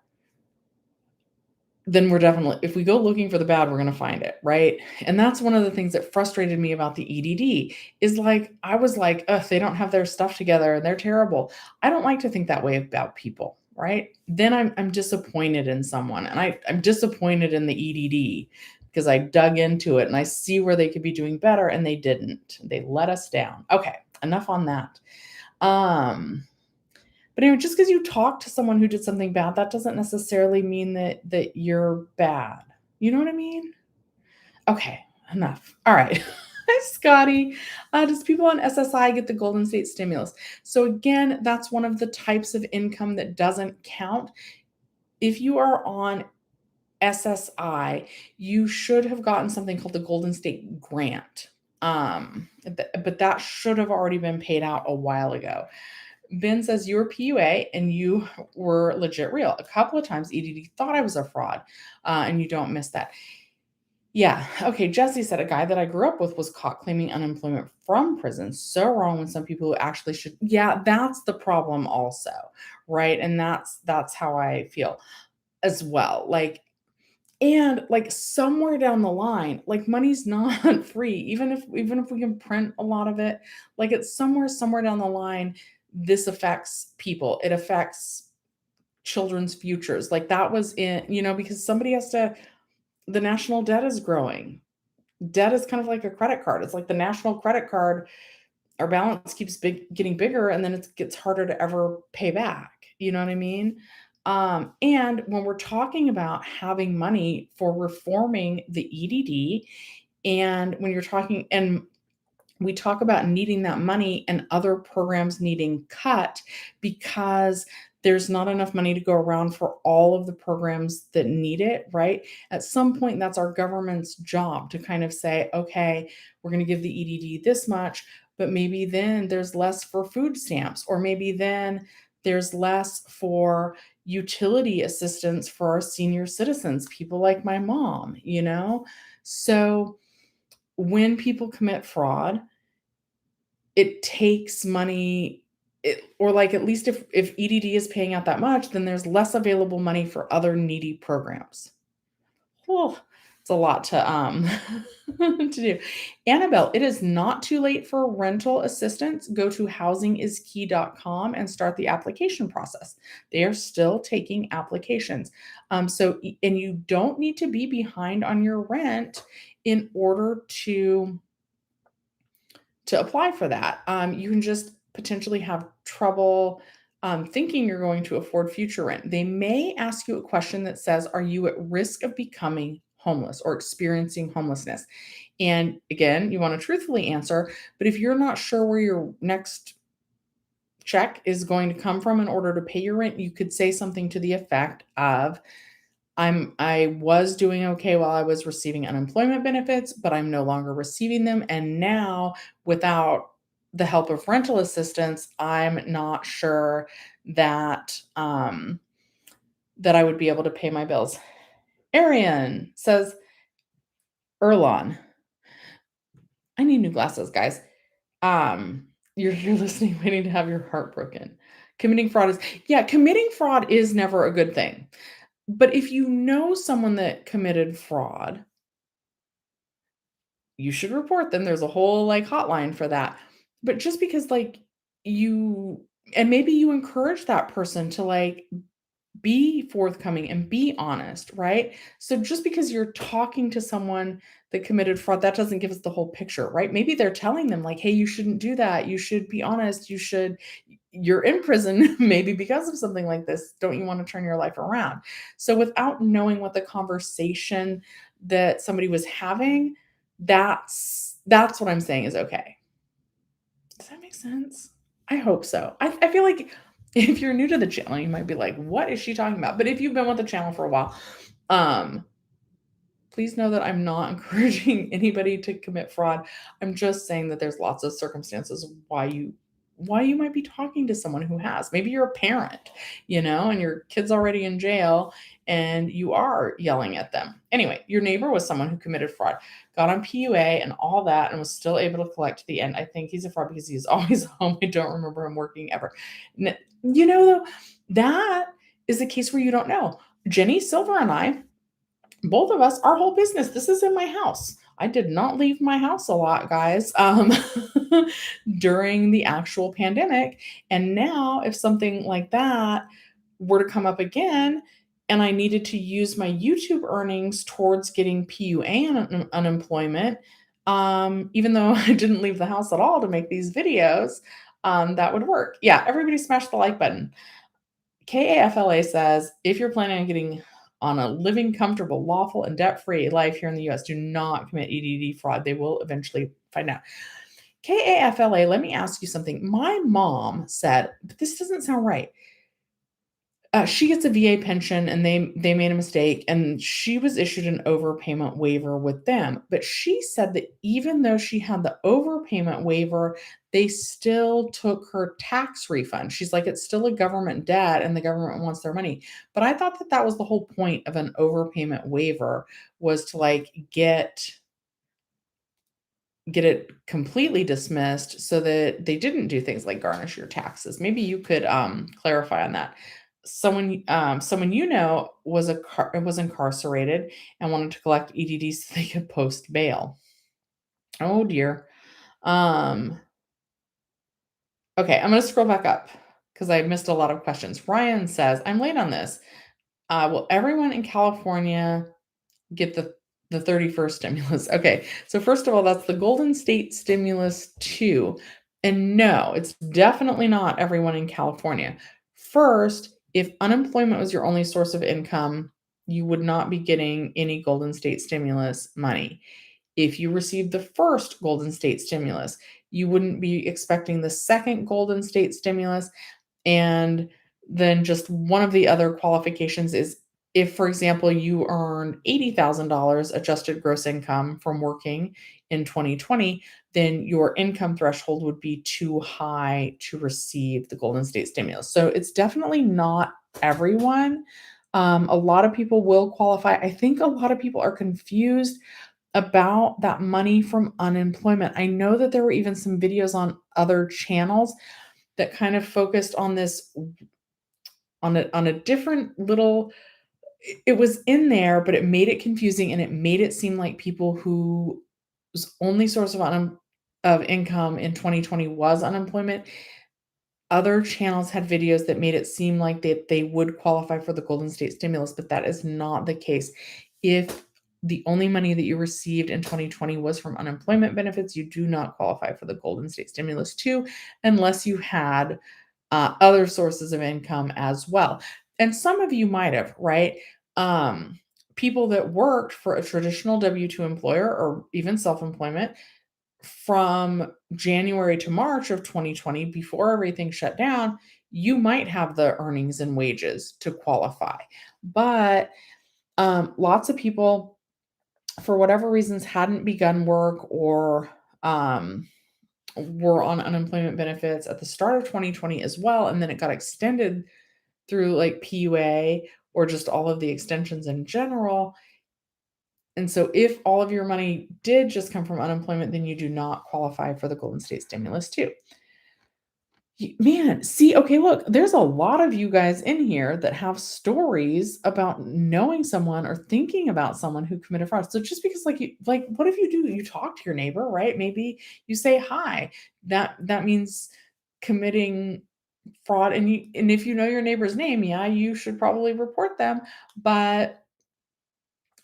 then we're definitely, if we go looking for the bad, we're going to find it, right? And that's one of the things that frustrated me about the EDD is like I was like, ugh, they don't have their stuff together and they're terrible. I don't like to think that way about people, right? Then I'm disappointed in someone, and I'm disappointed in the EDD because I dug into it and I see where they could be doing better, and they didn't. They let us down. Okay, enough on that. But anyway, just because you talk to someone who did something bad, that doesn't necessarily mean that you're bad. You know what I mean? Okay, enough. All right. Hi, Scotty. Does people on SSI get the Golden State stimulus? So again, that's one of the types of income that doesn't count. If you are on SSI, you should have gotten something called the Golden State Grant. But that should have already been paid out a while ago. Ben says you're PUA and you were legit real. A couple of times EDD thought I was a fraud, and you don't miss that. Yeah. Okay. Jesse said a guy that I grew up with was caught claiming unemployment from prison. So wrong when some people who actually should. Yeah, that's the problem also, right? And that's how I feel as well. Like, and like somewhere down the line, like money's not free, even if we can print a lot of it, like it's somewhere down the line, this affects people. It affects children's futures. Like that was in, because somebody has to, the national debt is growing. Debt is kind of like a credit card. It's like the national credit card, our balance keeps getting bigger, and then it gets harder to ever pay back. You know what I mean? And when we're talking about having money for reforming the EDD, and when you're talking, and we talk about needing that money and other programs needing cut because there's not enough money to go around for all of the programs that need it, right? At some point, that's our government's job to kind of say, okay, we're going to give the EDD this much, but maybe then there's less for food stamps, or maybe then there's less for utility assistance for our senior citizens, people like my mom, So when people commit fraud, it takes money, or like at least if EDD is paying out that much, then there's less available money for other needy programs. Oh, it's a lot to to do. Annabelle, it is not too late for rental assistance. Go to housingiskey.com and start the application process. They are still taking applications. And you don't need to be behind on your rent in order to apply for that. You can just potentially have trouble thinking you're going to afford future rent. They may ask you a question that says, are you at risk of becoming homeless or experiencing homelessness? And again, you want to truthfully answer, but if you're not sure where your next check is going to come from in order to pay your rent, you could say something to the effect of, I was doing okay while I was receiving unemployment benefits, but I'm no longer receiving them. And now, without the help of rental assistance, I'm not sure that that I would be able to pay my bills. Arian says, Erlon, I need new glasses, guys. You're listening, waiting to have your heart broken. Committing fraud is never a good thing. But if you know someone that committed fraud, you should report them. There's a whole like hotline for that. But just because like you and maybe you encourage that person to like be forthcoming and be honest, right? So just because you're talking to someone that committed fraud, that doesn't give us the whole picture, right? Maybe they're telling them like, "Hey, you shouldn't do that. You should be honest. You're in prison maybe because of something like this. Don't you want to turn your life around?" So without knowing what the conversation that somebody was having, that's what I'm saying is okay. Does that make sense? I hope so. I feel like if you're new to the channel, you might be like, "What is she talking about?" But if you've been with the channel for a while, um, please know that I'm not encouraging anybody to commit fraud. I'm just saying that there's lots of circumstances why you might be talking to someone who has. Maybe you're a parent, and your kid's already in jail and you are yelling at them. Anyway, your neighbor was someone who committed fraud, got on PUA and all that, and was still able to collect to the end. I think he's a fraud because he's always home. I don't remember him working ever. Though, that is a case where you don't know. Jenny Silver and I, both of us, our whole business, this is in my house. I did not leave my house a lot, guys, during the actual pandemic. And now, if something like that were to come up again, and I needed to use my YouTube earnings towards getting PUA and unemployment, even though I didn't leave the house at all to make these videos, that would work. Yeah, everybody smash the like button. KAFLA says, if you're planning on getting on a living, comfortable, lawful, and debt-free life here in the US, do not commit EDD fraud. They will eventually find out. KAFLA, let me ask you something. My mom said, but this doesn't sound right. She gets a VA pension and they made a mistake and she was issued an overpayment waiver with them. But she said that even though she had the overpayment waiver, they still took her tax refund. She's like, it's still a government debt and the government wants their money. But I thought that that was the whole point of an overpayment waiver, was to like get it completely dismissed so that they didn't do things like garnish your taxes. Maybe you could clarify on that. Someone was incarcerated and wanted to collect EDD so they could post bail. Oh dear. Um, okay, I'm gonna scroll back up because I missed a lot of questions. Ryan says, "I'm late on this. Will everyone in California get the 31st stimulus?" Okay. So first of all, that's the Golden State Stimulus 2. And no, it's definitely not everyone in California. First, if unemployment was your only source of income, you would not be getting any Golden State stimulus money. If you received the first Golden State stimulus, you wouldn't be expecting the second Golden State stimulus. And then just one of the other qualifications is if, for example, you earned $80,000 adjusted gross income from working in 2020, then your income threshold would be too high to receive the Golden State stimulus. So it's definitely not everyone. A lot of people will qualify. I think a lot of people are confused about that money from unemployment. I know that there were even some videos on other channels that kind of focused on this on a different little, it was in there, but it made it confusing and it made it seem like people whose only source of income in 2020 was unemployment. Other channels had videos that made it seem like they would qualify for the Golden State stimulus, but that is not the case. If the only money that you received in 2020 was from unemployment benefits, you do not qualify for the Golden State stimulus 2 unless you had other sources of income as well. And some of you might have, right? People that worked for a traditional W 2 employer or even self employment from January to March of 2020, before everything shut down, you might have the earnings and wages to qualify. But lots of people, for whatever reasons, hadn't begun work or were on unemployment benefits at the start of 2020 as well. And then it got extended through like PUA or just all of the extensions in general. And so if all of your money did just come from unemployment, then you do not qualify for the Golden State stimulus too. Man, see, okay, look, there's a lot of you guys in here that have stories about knowing someone or thinking about someone who committed fraud. So just because like what if you do? You talk to your neighbor, right? Maybe you say hi. That means committing fraud, and if you know your neighbor's name, yeah, you should probably report them. But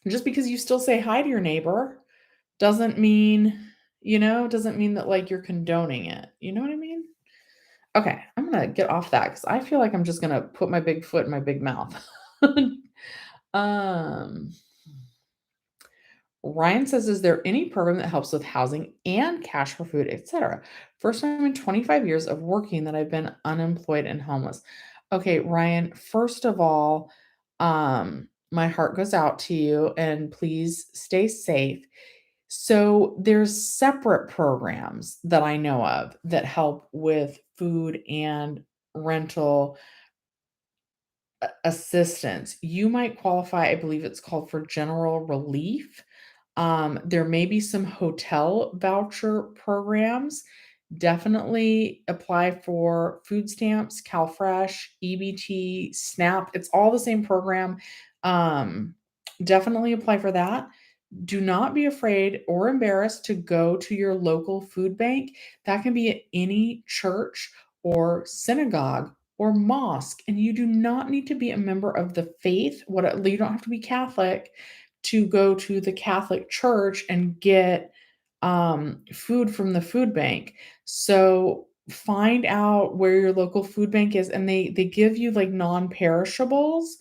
just because you still say hi to your neighbor doesn't mean, doesn't mean that like you're condoning it. You know what I mean? Okay, I'm gonna get off that because I feel like I'm just gonna put my big foot in my big mouth. um, Ryan says, "Is there any program that helps with housing and cash for food, etc.? First time in 25 years of working that I've been unemployed and homeless." Okay, Ryan, first of all, my heart goes out to you and please stay safe. So there's separate programs that I know of that help with food and rental assistance. You might qualify, I believe it's called for general relief. There may be some hotel voucher programs. Definitely apply for food stamps, CalFresh, EBT, SNAP. It's all the same program. Um, Definitely apply for that. Do not be afraid or embarrassed to go to your local food bank. That can be at any church or synagogue or mosque, and you do not need to be a member of the faith. You don't have to be Catholic to go to the Catholic church and get food from the food bank. So find out where your local food bank is, and they give you like non-perishables.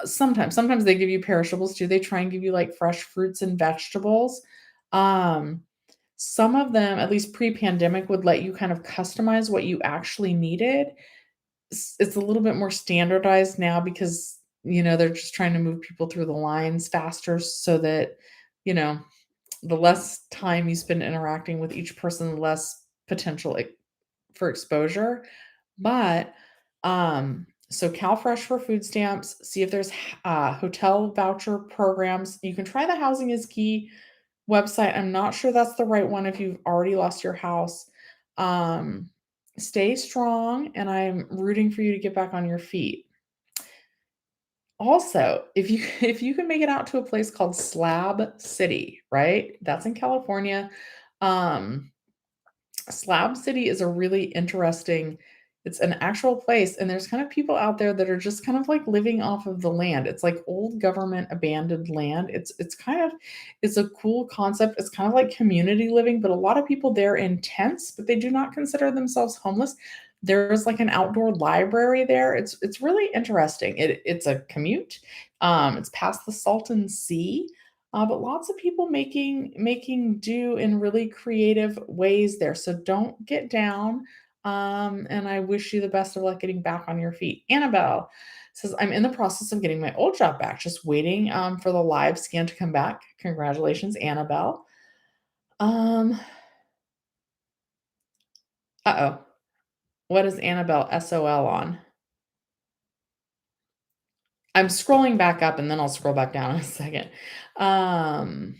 Sometimes they give you perishables too. They try and give you like fresh fruits and vegetables. Um, some of them, at least pre-pandemic, would let you kind of customize what you actually needed. It's a little bit more standardized now because, they're just trying to move people through the lines faster so that, you know, the less time you spend interacting with each person, the less potential for exposure. But so CalFresh for food stamps, see if there's hotel voucher programs. You can try the Housing is Key website. I'm not sure that's the right one if you've already lost your house. Um, Stay strong, and I'm rooting for you to get back on your feet. Also, if you if you can make it out to a place called Slab City, right? That's in California. Um, Slab City is a really interesting, it's an actual place, and there's kind of people out there that are just kind of like living off of the land. It's like old government abandoned land. It's a cool concept. It's kind of like community living, but a lot of people there in tents, but they do not consider themselves homeless. There's like an outdoor library there. It's really interesting. It's a commute. It's past the Salton Sea. But lots of people making do in really creative ways there. So don't get down. And I wish you the best of luck getting back on your feet. Annabelle says, "I'm in the process of getting my old job back, just waiting for the live scan to come back." Congratulations, Annabelle. Um, uh-oh. What is Annabelle SOL on? I'm scrolling back up and then I'll scroll back down in a second. Um,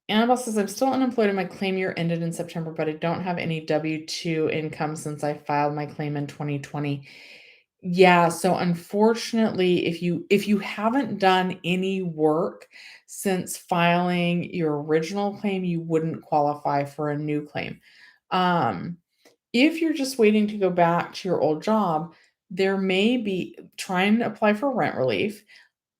Annabelle says, "I'm still unemployed and my claim year ended in September, but I don't have any W-2 income since I filed my claim in 2020." Yeah, so unfortunately, if you haven't done any work since filing your original claim, you wouldn't qualify for a new claim. Um, if you're just waiting to go back to your old job, there may be try and apply for rent relief,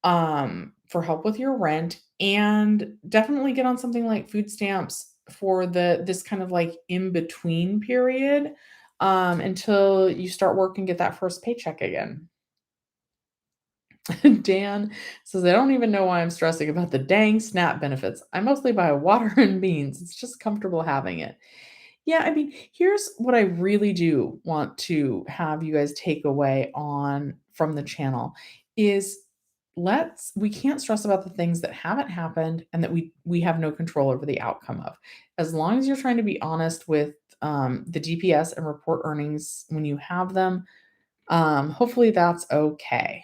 for help with your rent, and definitely get on something like food stamps for this kind of like in between period, until you start work and get that first paycheck again. Dan says, "I don't even know why I'm stressing about the dang SNAP benefits. I mostly buy water and beans. It's just comfortable having it." Yeah, I mean, here's what I really do want to have you guys take away on from the channel is we can't stress about the things that haven't happened and that we have no control over the outcome of. As long as you're trying to be honest with the DPS and report earnings when you have them, Hopefully that's okay.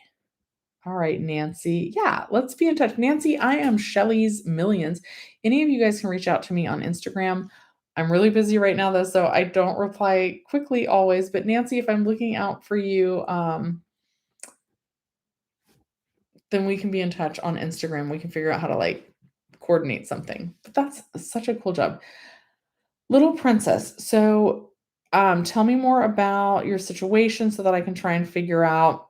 All right, Nancy. Yeah, let's be in touch. Nancy, I am Shelly's Millions. Any of you guys can reach out to me on Instagram. I'm really busy right now though, so I don't reply quickly always. But Nancy, if I'm looking out for you, then we can be in touch on Instagram. We can figure out how to like coordinate something. But that's such a cool job. Little Princess. So, tell me more about your situation so that I can try and figure out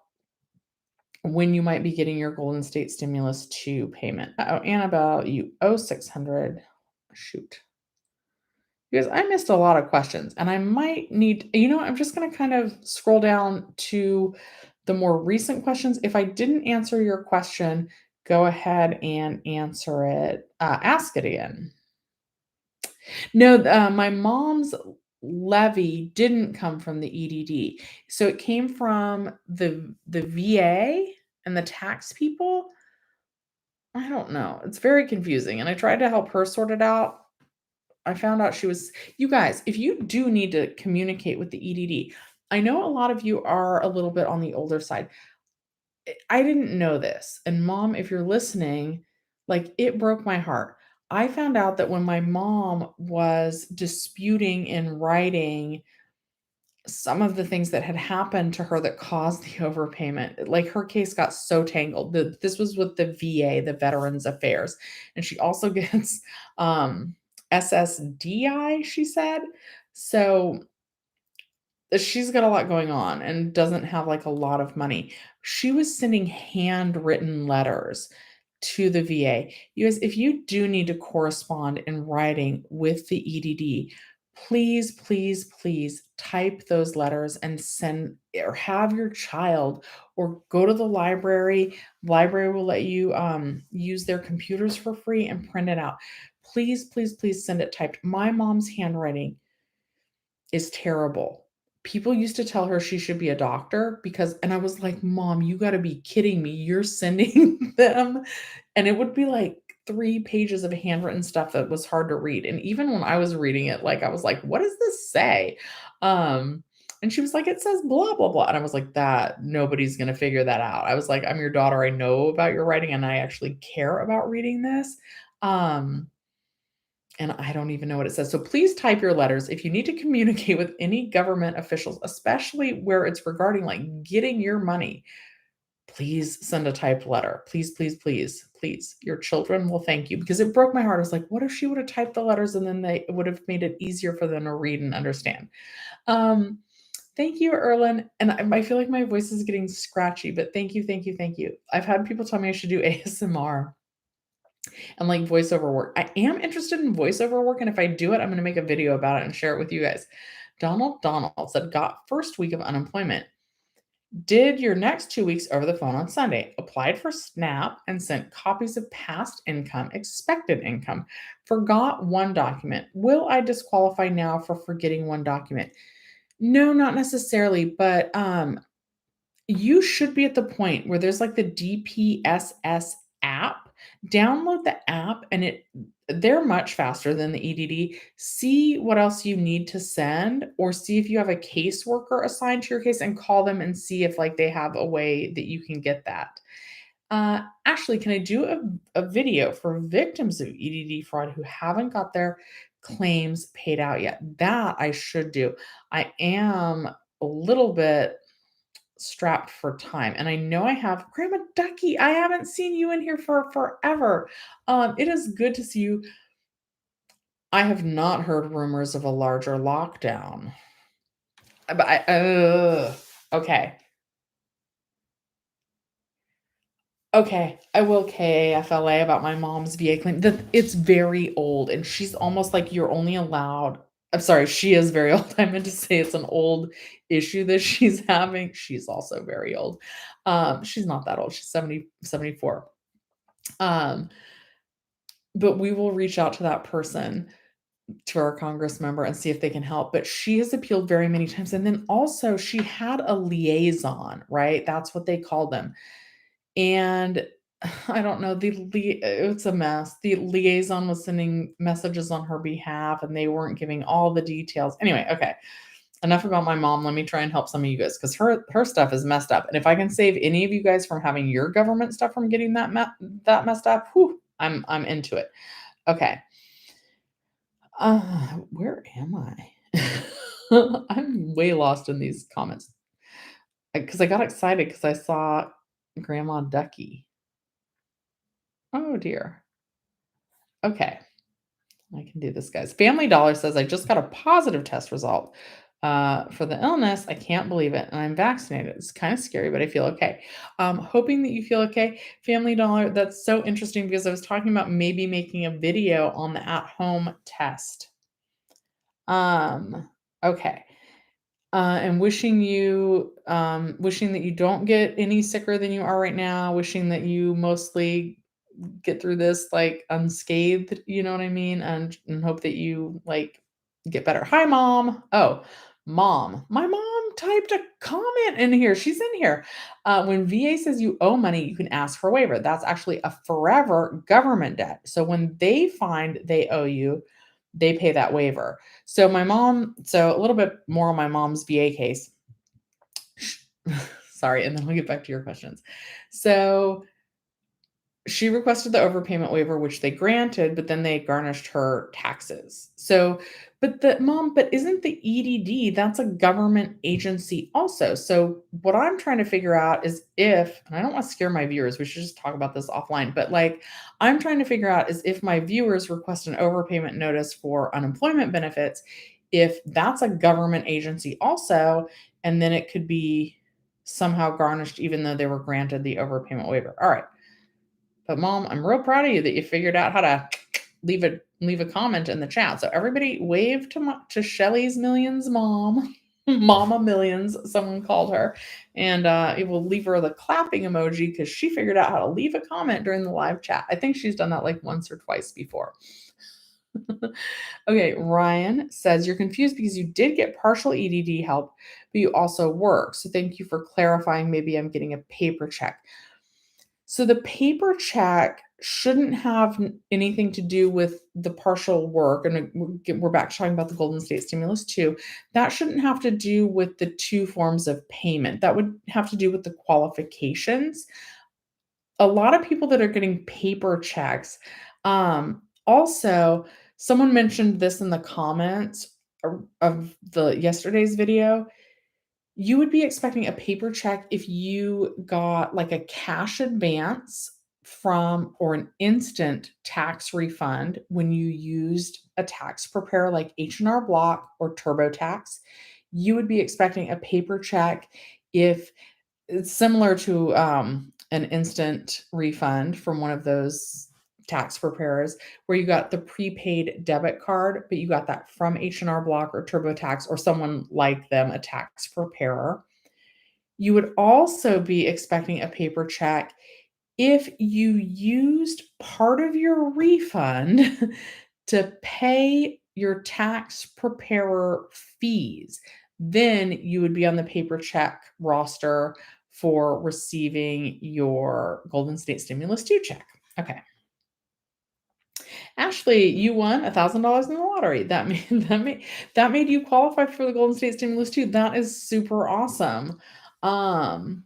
when you might be getting your Golden State Stimulus 2 payment. Oh, Annabelle, you owe 600. Shoot. Because I missed a lot of questions and I might need, I'm just going to kind of scroll down to the more recent questions. If I didn't answer your question, go ahead and answer it. Ask it again. No, my mom's levy didn't come from the EDD. So it came from the VA and the tax people. I don't know. It's very confusing, and I tried to help her sort it out. I found out you guys, if you do need to communicate with the EDD, I know a lot of you are a little bit on the older side. I didn't know this. And mom, if you're listening, like it broke my heart. I found out that when my mom was disputing in writing some of the things that had happened to her that caused the overpayment, like her case got so tangled. This was with the VA, the Veterans Affairs, and she also gets SSDI, she said. So she's got a lot going on and doesn't have like a lot of money. She was sending handwritten letters to the VA. You guys, if you do need to correspond in writing with the EDD, please, please, please type those letters and send or have your child or go to the library. Library will let you use their computers for free and print it out. Please, please, please send it typed. My mom's handwriting is terrible. People used to tell her she should be a doctor and I was like, "Mom, you gotta be kidding me. You're sending them." And it would be like 3 pages of handwritten stuff that was hard to read. And even when I was reading it, like, I was like, "What does this say?" Um, and she was like, "It says blah, blah, blah." And I was like, "That nobody's gonna figure that out." I was like, "I'm your daughter. I know about your writing, and I actually care about reading this." Um and I don't even know what it says. So please type your letters if you need to communicate with any government officials, especially where it's regarding like getting your money. Please send a typed letter. Please, please, please, please. Your children will thank you because it broke my heart. I was like, what if she would have typed the letters and then they would have made it easier for them to read and understand? Um, Thank you, Erlen. And I feel like my voice is getting scratchy, but thank you, thank you, thank you. I've had people tell me I should do ASMR and like voiceover work. I am interested in voiceover work, and if I do it, I'm going to make a video about it and share it with you guys. Donald said, got first week of unemployment. Did your next 2 weeks over the phone on Sunday. Applied for SNAP and sent copies of past income, expected income. Forgot one document. Will I disqualify now for forgetting one document? No, not necessarily, but you should be at the point where there's like the DPSS app. Download the app and they're much faster than the EDD. See what else you need to send or see if you have a caseworker assigned to your case and call them and see if like they have a way that you can get that. Ashley, can I do a video for victims of EDD fraud who haven't got their claims paid out yet? That I should do. I am a little bit strapped for time. And I know I have Grandma Ducky. I haven't seen you in here for forever. It is good to see you. I have not heard rumors of a larger lockdown. But okay. Okay, I will KAFLA about my mom's VA claim. It's very old, and she's almost like you're only allowed. I'm sorry, she is very old. I meant to say it's an old issue that she's having. She's also very old. She's not that old. She's 74. Um, but we will reach out to that person, to our Congress member, and see if they can help. But she has appealed very many times. And then also, she had a liaison, right? That's what they called them. And I don't know, it's a mess. The liaison was sending messages on her behalf, and they weren't giving all the details. Anyway, okay. enough about my mom. Let me try and help some of you guys because her stuff is messed up. And if I can save any of you guys from having your government stuff from getting that messed up, whew, I'm into it. Okay. Where am I? I'm way lost in these comments because I got excited because I saw Grandma Ducky. Oh dear. Okay. I can do this, guys. Family Dollar says, I just got a positive test result for the illness. I can't believe it. And I'm vaccinated. It's kind of scary, but I feel okay. Hoping that you feel okay. Family Dollar, that's so interesting because I was talking about maybe making a video on the at-home test. Okay. And wishing that you don't get any sicker than you are right now, wishing that you mostly get through this like unscathed, you know what I mean? And hope that you like get better. Hi, mom. Oh, mom. My mom typed a comment in here. She's in here. When VA says you owe money, you can ask for a waiver. That's actually a forever government debt. So when they find they owe you, they pay that waiver. So a little bit more on my mom's VA case. Sorry, and then we'll get back to your questions. So she requested the overpayment waiver, which they granted, but then they garnished her taxes. But isn't the EDD, that's a government agency also. So what I'm trying to figure out is and I don't want to scare my viewers, we should just talk about this offline, but like I'm trying to figure out is if my viewers request an overpayment notice for unemployment benefits, if that's a government agency also, and then it could be somehow garnished even though they were granted the overpayment waiver. All right. But mom, I'm real proud of you that you figured out how to leave a comment in the chat. So everybody wave to Shelly's Millions mom, Mama Millions, someone called her, and it will leave her the clapping emoji because she figured out how to leave a comment during the live chat. I think she's done that like once or twice before. Okay, Ryan says you're confused because you did get partial EDD help, but you also work. So thank you for clarifying. Maybe I'm getting a paper check. So the paper check shouldn't have anything to do with the partial work, and we're back to talking about the Golden State Stimulus too. That shouldn't have to do with the two forms of payment. That would have to do with the qualifications. A lot of people that are getting paper checks, also, someone mentioned this in the comments of the yesterday's video. You would be expecting a paper check if you got like a cash advance from or an instant tax refund when you used a tax preparer like H&R Block or TurboTax. You would be expecting a paper check if it's similar to an instant refund from one of those tax preparers where you got the prepaid debit card, but you got that from H&R Block or TurboTax or someone like them, a tax preparer. You would also be expecting a paper check if you used part of your refund to pay your tax preparer fees. Then you would be on the paper check roster for receiving your Golden State Stimulus 2 check. Okay. Ashley, you won $1,000 in the lottery. That made you qualify for the Golden State Stimulus 2. That is super awesome. Um,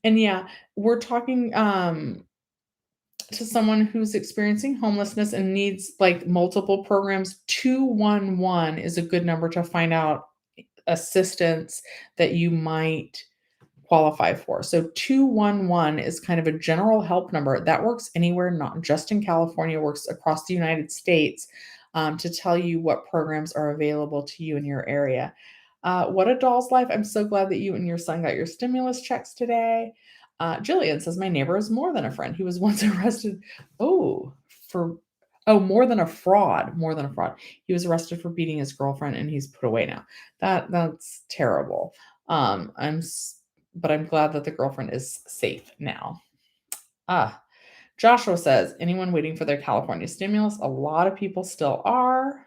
and yeah, we're talking to someone who's experiencing homelessness and needs like multiple programs. 211 is a good number to find out assistance that you might qualify for. So 211 is kind of a general help number that works anywhere, not just in California, works across the United States, to tell you what programs are available to you in your area. What a doll's life. I'm so glad that you and your son got your stimulus checks today. Jillian says, my neighbor is more than a friend. He was once arrested. More than a fraud. More than a fraud. He was arrested for beating his girlfriend and he's put away now. That's terrible. But I'm glad that the girlfriend is safe now. Joshua says, anyone waiting for their California stimulus? A lot of people still are.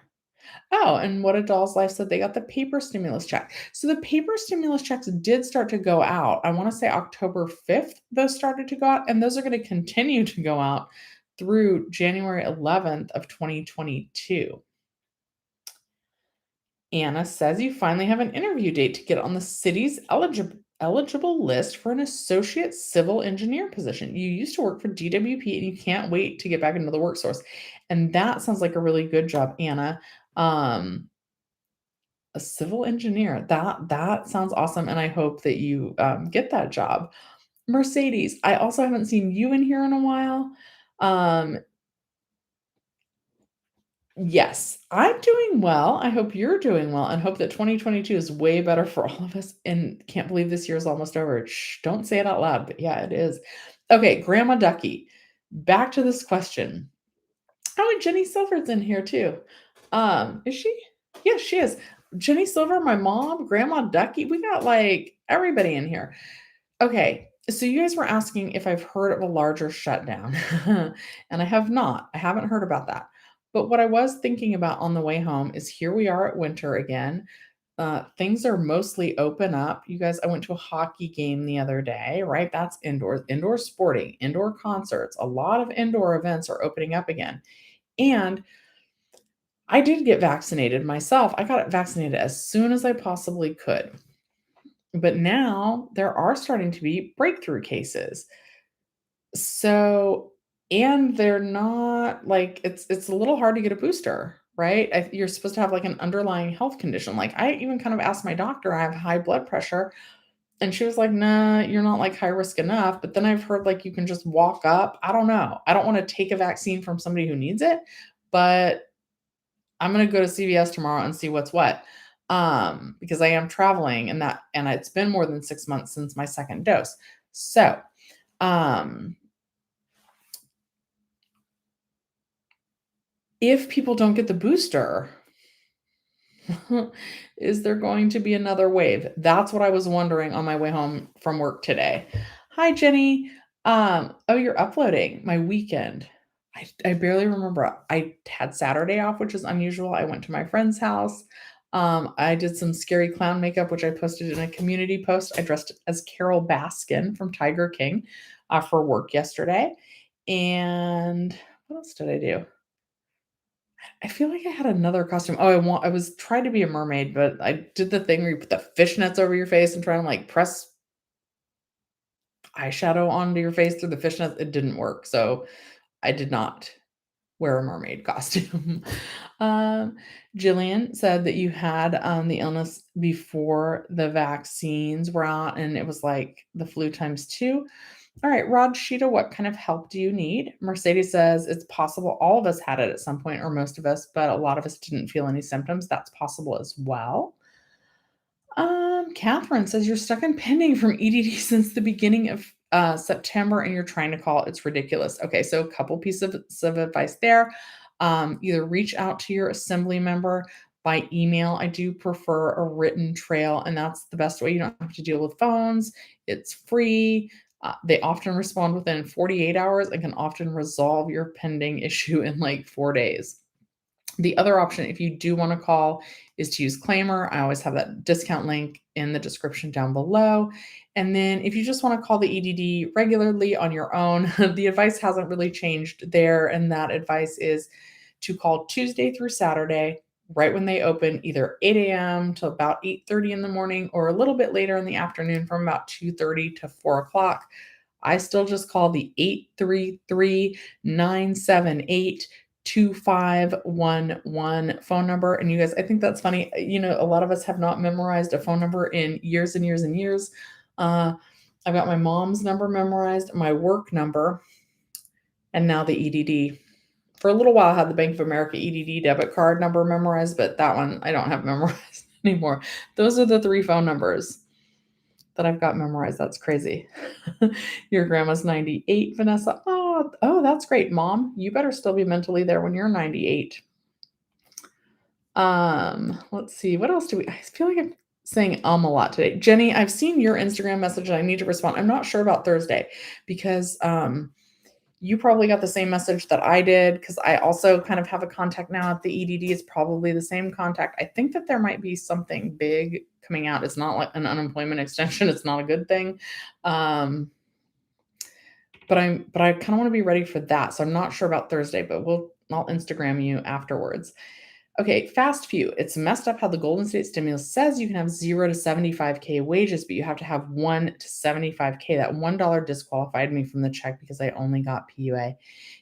Oh, and What a Doll's Life said they got the paper stimulus check. So the paper stimulus checks did start to go out. I want to say October 5th, those started to go out, and those are going to continue to go out through January 11th of 2022. Anna says you finally have an interview date to get on the city's eligible list for an associate civil engineer position. You used to work for DWP and you can't wait to get back into the workforce. And that sounds like a really good job, Anna. A civil engineer. That sounds awesome, and I hope that you get that job. Mercedes, I also haven't seen you in here in a while. Um, yes, I'm doing well. I hope you're doing well and hope that 2022 is way better for all of us. And can't believe this year is almost over. Shh, don't say it out loud, but yeah, it is. Okay, Grandma Ducky, back to this question. Oh, and Jenny Silver's in here too. Is she? Yes, she is. Jenny Silver, my mom, Grandma Ducky. We got like everybody in here. Okay, so you guys were asking if I've heard of a larger shutdown, and I have not. I haven't heard about that. But what I was thinking about on the way home is here we are at winter again. Things are mostly open up. You guys, I went to a hockey game the other day, right? That's indoors, indoor sporting, indoor concerts. A lot of indoor events are opening up again. And I did get vaccinated myself. I got vaccinated as soon as I possibly could. But now there are starting to be breakthrough cases. So, and they're not like it's a little hard to get a booster, right? You're supposed to have like an underlying health condition. Like I even kind of asked my doctor, I have high blood pressure, and she was like, "Nah, you're not like high risk enough." But then I've heard like you can just walk up. I don't know. I don't want to take a vaccine from somebody who needs it, but I'm gonna go to CVS tomorrow and see what's what. Because I am traveling and it's been more than 6 months since my second dose. So, um, if people don't get the booster, is there going to be another wave? That's what I was wondering on my way home from work today. Hi, Jenny. Oh, you're uploading my weekend. I barely remember. I had Saturday off, which is unusual. I went to my friend's house. I did some scary clown makeup, which I posted in a community post. I dressed as Carol Baskin from Tiger King for work yesterday. And what else did I do? I feel like I had another costume. Oh, I was trying to be a mermaid, but I did the thing where you put the fishnets over your face and try and like press eyeshadow onto your face through the fishnets. It didn't work. So I did not wear a mermaid costume. um, Jillian said that you had the illness before the vaccines were out, and it was like the flu times two. All right, Rod Sheeta, what kind of help do you need? Mercedes says it's possible all of us had it at some point, or most of us, but a lot of us didn't feel any symptoms. That's possible as well. Catherine says you're stuck in pending from EDD since the beginning of September and you're trying to call. It's ridiculous. Okay, so a couple pieces of advice there. Either reach out to your assembly member by email. I do prefer a written trail, and that's the best way. You don't have to deal with phones. It's free. They often respond within 48 hours and can often resolve your pending issue in like 4 days. The other option, if you do want to call, is to use Claimer. I always have that discount link in the description down below. And then if you just want to call the EDD regularly on your own, the advice hasn't really changed there. And that advice is to call Tuesday through Saturday, right when they open, either 8 a.m. to about 8:30 in the morning or a little bit later in the afternoon from about 2:30 to 4 o'clock. I still just call the 833-978-2511 phone number. And you guys, I think that's funny. A lot of us have not memorized a phone number in years and years and years. I've got my mom's number memorized, my work number, and now the EDD. For a little while, I had the Bank of America EDD debit card number memorized, but that one I don't have memorized anymore. Those are the three phone numbers that I've got memorized. That's crazy. Your grandma's 98, Vanessa. Oh, that's great, Mom. You better still be mentally there when you're 98. Let's see. What else do we I feel like I'm saying a lot today. Jenny, I've seen your Instagram message and I need to respond. I'm not sure about Thursday because you probably got the same message that I did because I also kind of have a contact now at the EDD. It's probably the same contact. I think that there might be something big coming out. It's not like an unemployment extension. It's not a good thing. But I kind of want to be ready for that. So I'm not sure about Thursday, but I'll Instagram you afterwards. Okay, fast few. It's messed up how the Golden State stimulus says you can have 0 to 75K wages, but you have to have 1 to 75K. That $1 disqualified me from the check because I only got PUA.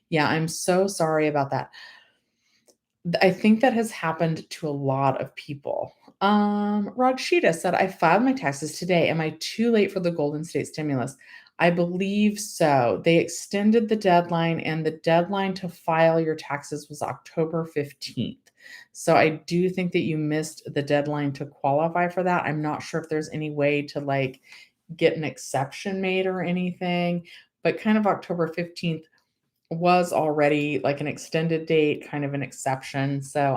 Yeah, I'm so sorry about that. I think that has happened to a lot of people. Rajshita said, I filed my taxes today. Am I too late for the Golden State stimulus? I believe so. They extended the deadline, and the deadline to file your taxes was October 15th. So I do think that you missed the deadline to qualify for that. I'm not sure if there's any way to like get an exception made or anything, but kind of October 15th was already like an extended date, kind of an exception. So,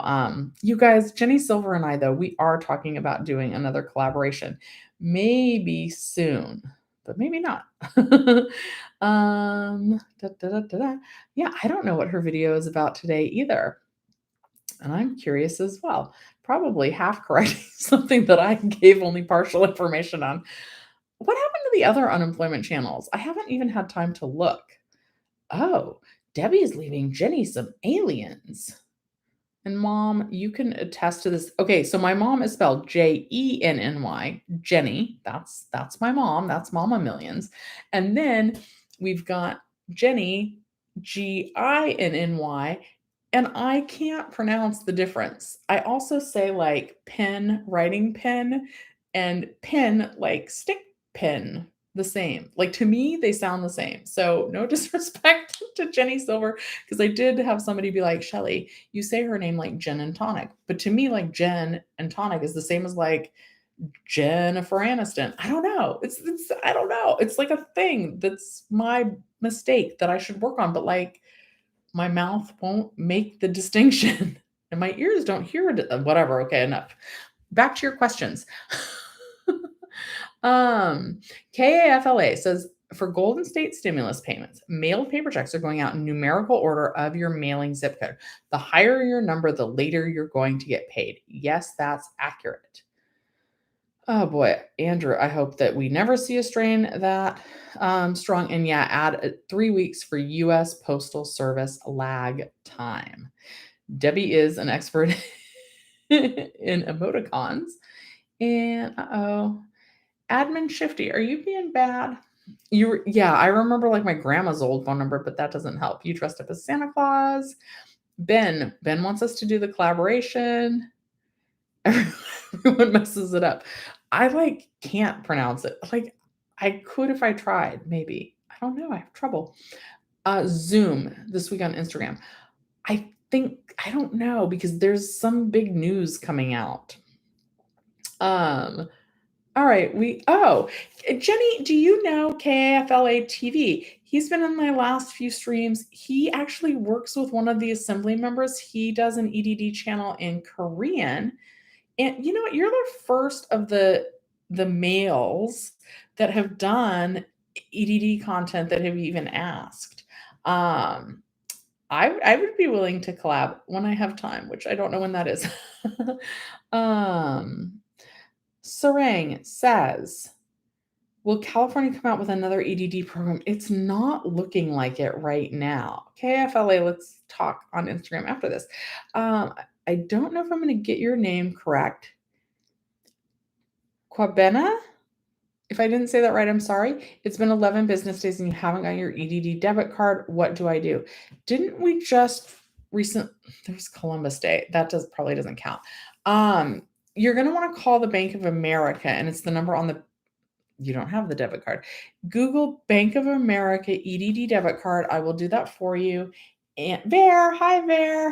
you guys, Jenny Silver and I, though, we are talking about doing another collaboration, maybe soon, but maybe not. Yeah, I don't know what her video is about today either. And I'm curious as well. Probably half correcting something that I gave only partial information on. What happened to the other unemployment channels? I haven't even had time to look. Oh, Debbie's leaving Jenny some aliens. And mom, you can attest to this. Okay, so my mom is spelled Jenny, Jenny. That's my mom. That's Mama Millions. And then we've got Jenny, Ginny, and I can't pronounce the difference. I also say like pen, writing pen, and pen like stick pen the same. Like to me, they sound the same. So no disrespect to Jenny Silver, because I did have somebody be like, Shelly, you say her name like Jen and Tonic. But to me, like Jen and Tonic is the same as like Jennifer Aniston. I don't know. It's I don't know. It's like a thing that's my mistake that I should work on, but like my mouth won't make the distinction and my ears don't hear it. Whatever. Okay, enough. Back to your questions. Um, KAFLA says for Golden State stimulus payments, mailed paper checks are going out in numerical order of your mailing zip code. The higher your number, the later you're going to get paid. Yes, that's accurate. Oh boy, Andrew, I hope that we never see a strain that strong. And yeah, add 3 weeks for US Postal Service lag time. Debbie is an expert in emoticons. And admin Shifty, are you being bad? Yeah, I remember like my grandma's old phone number, but that doesn't help. You dressed up as Santa Claus. Ben wants us to do the collaboration. Everyone messes it up. I like can't pronounce it. Like I could if I tried, maybe. I don't know. I have trouble. Zoom this week on Instagram. I think I don't know because there's some big news coming out. All right, Jenny, do you know KAFLA TV? He's been in my last few streams. He actually works with one of the assembly members. He does an EDD channel in Korean. And you know what? You're the first of the males that have done EDD content that have even asked. I would be willing to collab when I have time, which I don't know when that is. um Sarang says, will California come out with another EDD program? It's not looking like it right now. KFLA, let's talk on Instagram after this. I don't know if I'm going to get your name correct. Quabena? If I didn't say that right, I'm sorry. It's been 11 business days and you haven't got your EDD debit card. What do I do? Didn't we just there's Columbus Day. That probably doesn't count. You're going to want to call the Bank of America, and it's the number on the you don't have the debit card. Google Bank of America EDD debit card. I will do that for you. And hi Bear.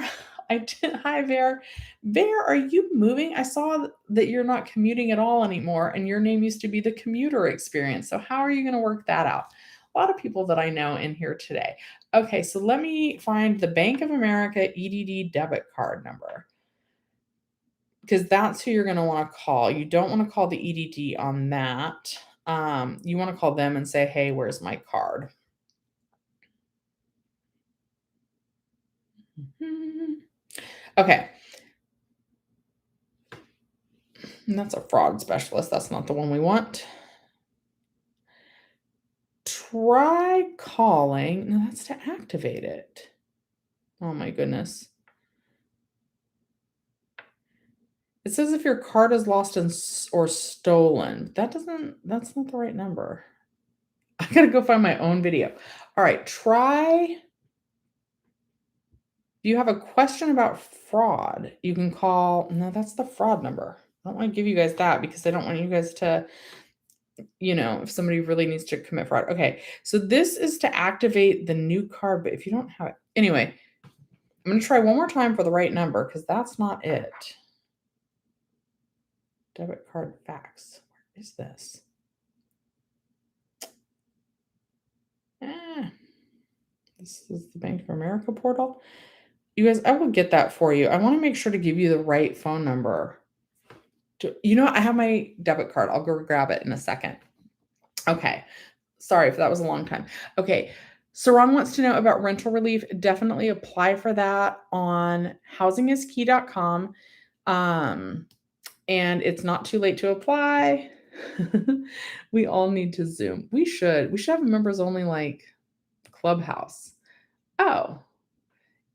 Hi Bear. Bear, are you moving? I saw that you're not commuting at all anymore, and your name used to be the Commuter Experience. So how are you going to work that out? A lot of people that I know in here today. Okay, so let me find the Bank of America EDD debit card number, because that's who you're going to want to call. You don't want to call the EDD on that. You want to call them and say, hey, where's my card? Okay. And that's a fraud specialist. That's not the one we want. Try calling. No, that's to activate it. Oh my goodness. It says if your card is lost or stolen. That's not the right number. I gotta go find my own video. All right, try. If you have a question about fraud, you can call. No, that's the fraud number. I don't want to give you guys that because I don't want you guys to, if somebody really needs to commit fraud. Okay, so this is to activate the new card, but if you don't have it, anyway, I'm gonna try one more time for the right number because that's not it. Debit card fax. Where is this? This is the Bank of America portal. You guys, I will get that for you. I want to make sure to give you the right phone number. I have my debit card. I'll go grab it in a second. Okay. Sorry if that was a long time. Okay. Sarang wants to know about rental relief. Definitely apply for that on housingiskey.com. And it's not too late to apply. We all need to Zoom. We should have a members only like Clubhouse. Oh,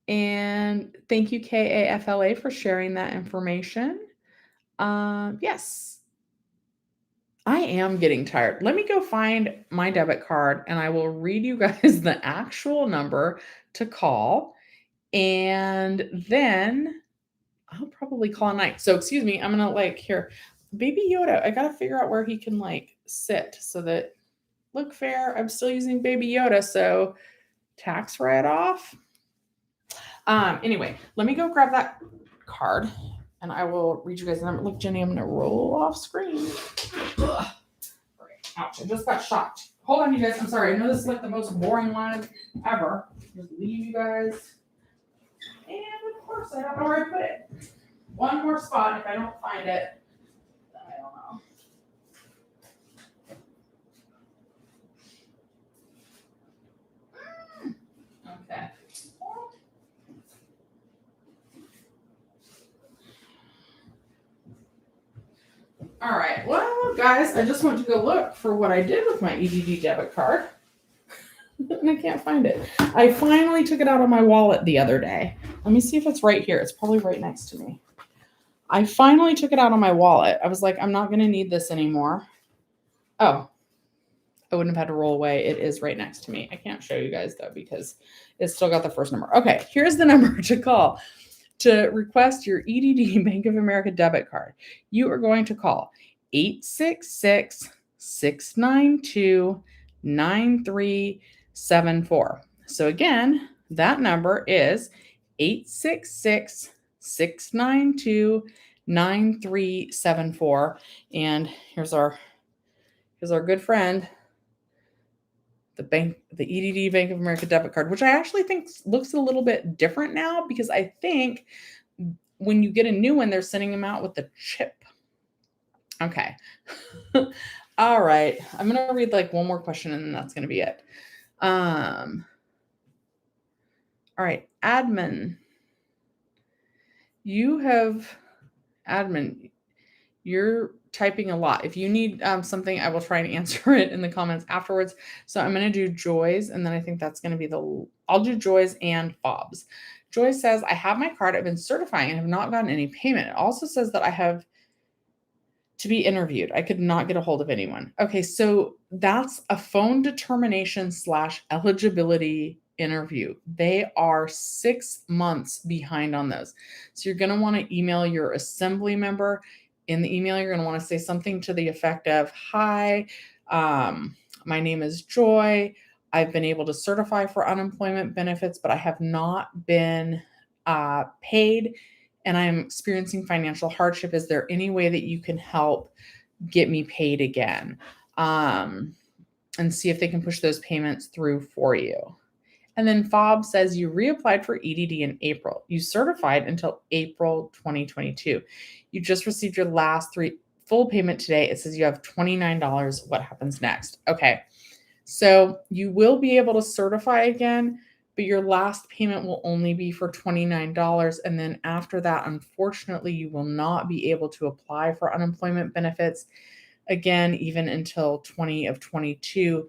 and thank you, KAFLA, for sharing that information. Yes, I am getting tired. Let me go find my debit card and I will read you guys the actual number to call. And then I'll probably call a night. So excuse me, I'm gonna here, Baby Yoda. I gotta figure out where he can sit so that look fair. I'm still using Baby Yoda, so tax write-off. Anyway, let me go grab that card and I will read you guys the number. Look, Jenny, I'm gonna roll off screen. Ugh. Ouch, I just got shocked. Hold on, you guys. I'm sorry. I know this is the most boring line ever. Just leave you guys. And of course, I don't know where I put it. One more spot. If I don't find it, then I don't know. Okay. All right. Well, guys, I just went to go look for what I did with my EDD debit card. And I can't find it. I finally took it out of my wallet the other day. Let me see if it's right here. It's probably right next to me. I finally took it out of my wallet. I was like, I'm not going to need this anymore. Oh, I wouldn't have had to roll away. It is right next to me. I can't show you guys though because it's still got the first number. Okay, here's the number to call to request your EDD Bank of America debit card. You are going to call 866-692-9374. So again, that number is 866-692-9374. And here's our good friend, the EDD Bank of America debit card, which I actually think looks a little bit different now because I think when you get a new one, they're sending them out with the chip. Okay. All right. I'm going to read one more question and then that's going to be it. All right. Admin, you're typing a lot. If you need something, I will try and answer it in the comments afterwards. So I'm going to do Joy's, and then I think that's going to be I'll do Joy's and Bob's. Joy says, I have my card. I've been certifying and have not gotten any payment. It also says that I have to be interviewed. I could not get a hold of anyone. Okay, so that's a phone determination / eligibility interview. They are 6 months behind on those. So you're going to want to email your assembly member. In the email, you're going to want to say something to the effect of, hi, my name is Joy. I've been able to certify for unemployment benefits, but I have not been paid and I'm experiencing financial hardship. Is there any way that you can help get me paid again? And see if they can push those payments through for you. And then Fob says you reapplied for EDD in April. You certified until April 2022. You just received your last 3 full payment today. It says you have $29. What happens next? Okay. So you will be able to certify again, but your last payment will only be for $29. And then after that, unfortunately, you will not be able to apply for unemployment benefits again, even until 2022.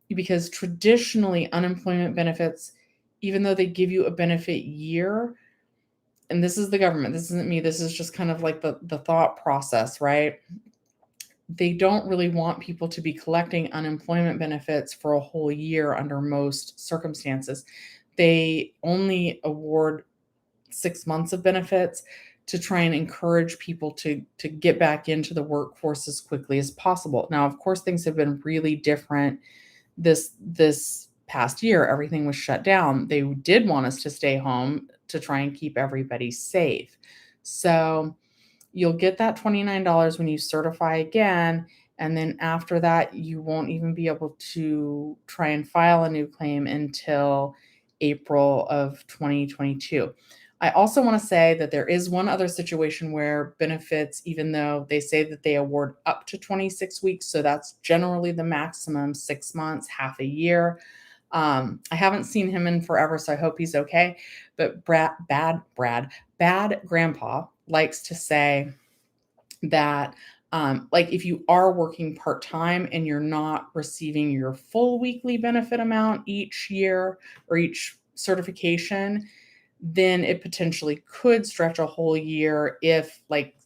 Because traditionally unemployment benefits, even though they give you a benefit year, and this is the government, this isn't me, this is just kind of like the thought process, right? They don't really want people to be collecting unemployment benefits for a whole year under most circumstances. They only award 6 months of benefits to try and encourage people to get back into the workforce as quickly as possible. Now, of course, things have been really different this past year. Everything was shut down. They did want us to stay home to try and keep everybody safe. So, you'll get that $29 when you certify again, and then after that, you won't even be able to try and file a new claim until April of 2022. I also want to say that there is one other situation where benefits, even though they say that they award up to 26 weeks, so that's generally the maximum, 6 months, half a year. I haven't seen him in forever, so I hope he's okay. But bad grandpa likes to say that, like, if you are working part time and you're not receiving your full weekly benefit amount each year or each certification, then it potentially could stretch a whole year if, like,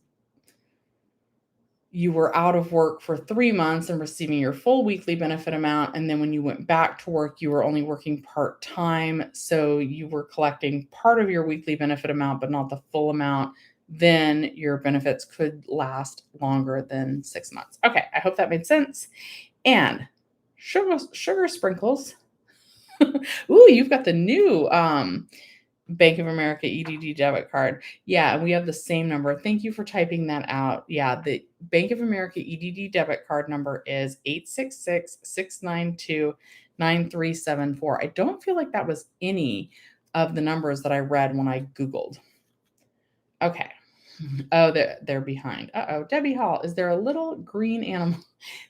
you were out of work for 3 months and receiving your full weekly benefit amount, and then when you went back to work, you were only working part-time, so you were collecting part of your weekly benefit amount, but not the full amount, then your benefits could last longer than 6 months. Okay, I hope that made sense. And sugar sprinkles. Ooh, you've got the new, Bank of America EDD debit card. Yeah, we have the same number. Thank you for typing that out. Yeah, the Bank of America EDD debit card number is 866-692-9374. I don't feel like that was any of the numbers that I read when I Googled. Okay. Oh, they're behind. Uh-oh. Debbie Hall, is there a little green animal?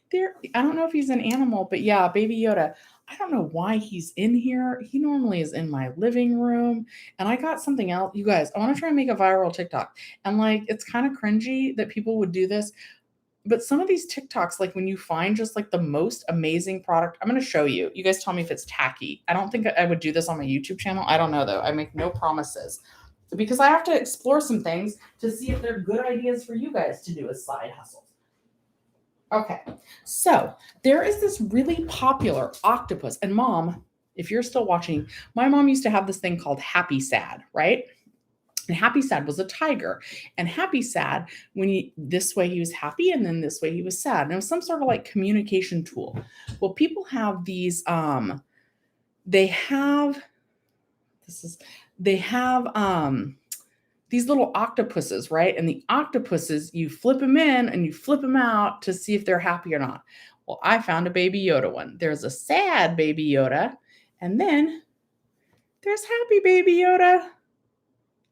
There, I don't know if he's an animal, but yeah, Baby Yoda. I don't know why he's in here. He normally is in my living room. And I got something else. You guys, I want to try and make a viral TikTok. And like, it's kind of cringy that people would do this. But some of these TikToks, like when you find just like the most amazing product, I'm going to show you. You guys tell me if it's tacky. I don't think I would do this on my YouTube channel. I don't know though. I make no promises because I have to explore some things to see if they're good ideas for you guys to do as side hustles. Okay, so there is this really popular octopus, and mom, if you're still watching, my mom used to have this thing called Happy Sad, right? And Happy Sad was a tiger, and Happy Sad, when you this way he was happy, and then this way he was sad, and it was some sort of like communication tool. Well, people have these, they have this is they have these little octopuses, right? And the octopuses, you flip them in and you flip them out to see if they're happy or not. Well, I found a Baby Yoda one. There's a sad Baby Yoda, and then there's happy Baby Yoda.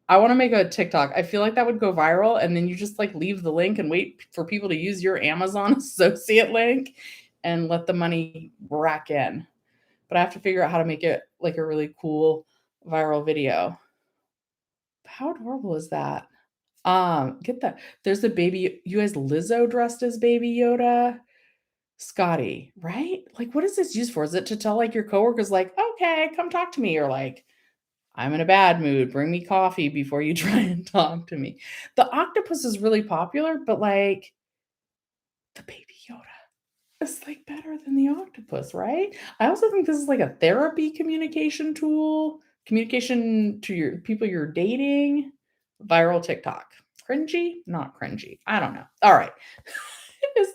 I want to make a TikTok. I feel like that would go viral, and then you just like leave the link and wait for people to use your Amazon associate link and let the money rack in. But I have to figure out how to make it like a really cool viral video. How adorable is that? Get that. There's a baby. You guys, Lizzo dressed as Baby Yoda. Scotty, right? Like, what is this used for? Is it to tell like your coworkers, like, okay, come talk to me, or like, I'm in a bad mood. Bring me coffee before you try and talk to me. The octopus is really popular, but like the Baby Yoda is like better than the octopus, right? I also think this is like a therapy communication tool, communication to your people you're dating, viral TikTok. Cringy? Not cringy. I don't know. All right. That's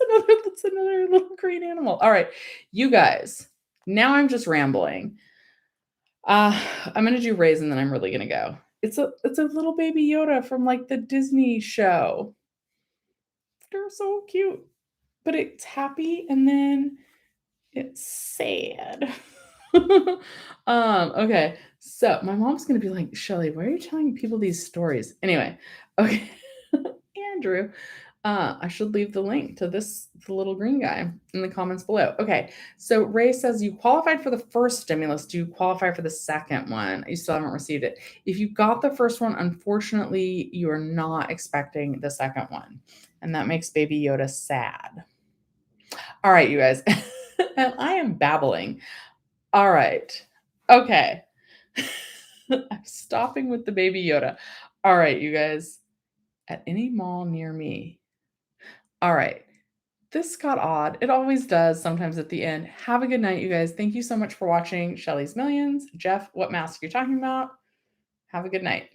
another little green animal. All right. You guys, now I'm just rambling. I'm gonna do Raise and then I'm really gonna go. It's a little baby Yoda from like the Disney show. They're so cute. But it's happy and then it's sad. Okay. So my mom's gonna be like, Shelly, why are you telling people these stories? Anyway, okay. Andrew, I should leave the link to the little green guy in the comments below. Okay, so Ray says you qualified for the first stimulus. Do you qualify for the second one? You still haven't received it. If you got the first one, unfortunately, you are not expecting the second one, and that makes Baby Yoda sad. All right, you guys, and I am babbling. All right, okay. I'm stopping with the Baby Yoda. All right, you guys. At any mall near me. All right. This got odd. It always does sometimes at the end. Have a good night, you guys. Thank you so much for watching Shelly's Millions. Jeff, what mask are you talking about? Have a good night.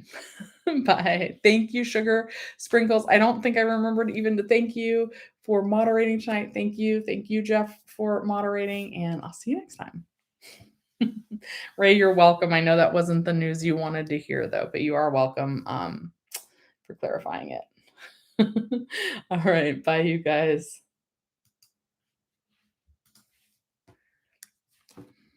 Bye. Thank you, Sugar Sprinkles. I don't think I remembered even to thank you for moderating tonight. Thank you. Thank you, Jeff, for moderating, and I'll see you next time. Ray, you're welcome. I know that wasn't the news you wanted to hear, though, but you are welcome for clarifying it. All right. Bye, you guys.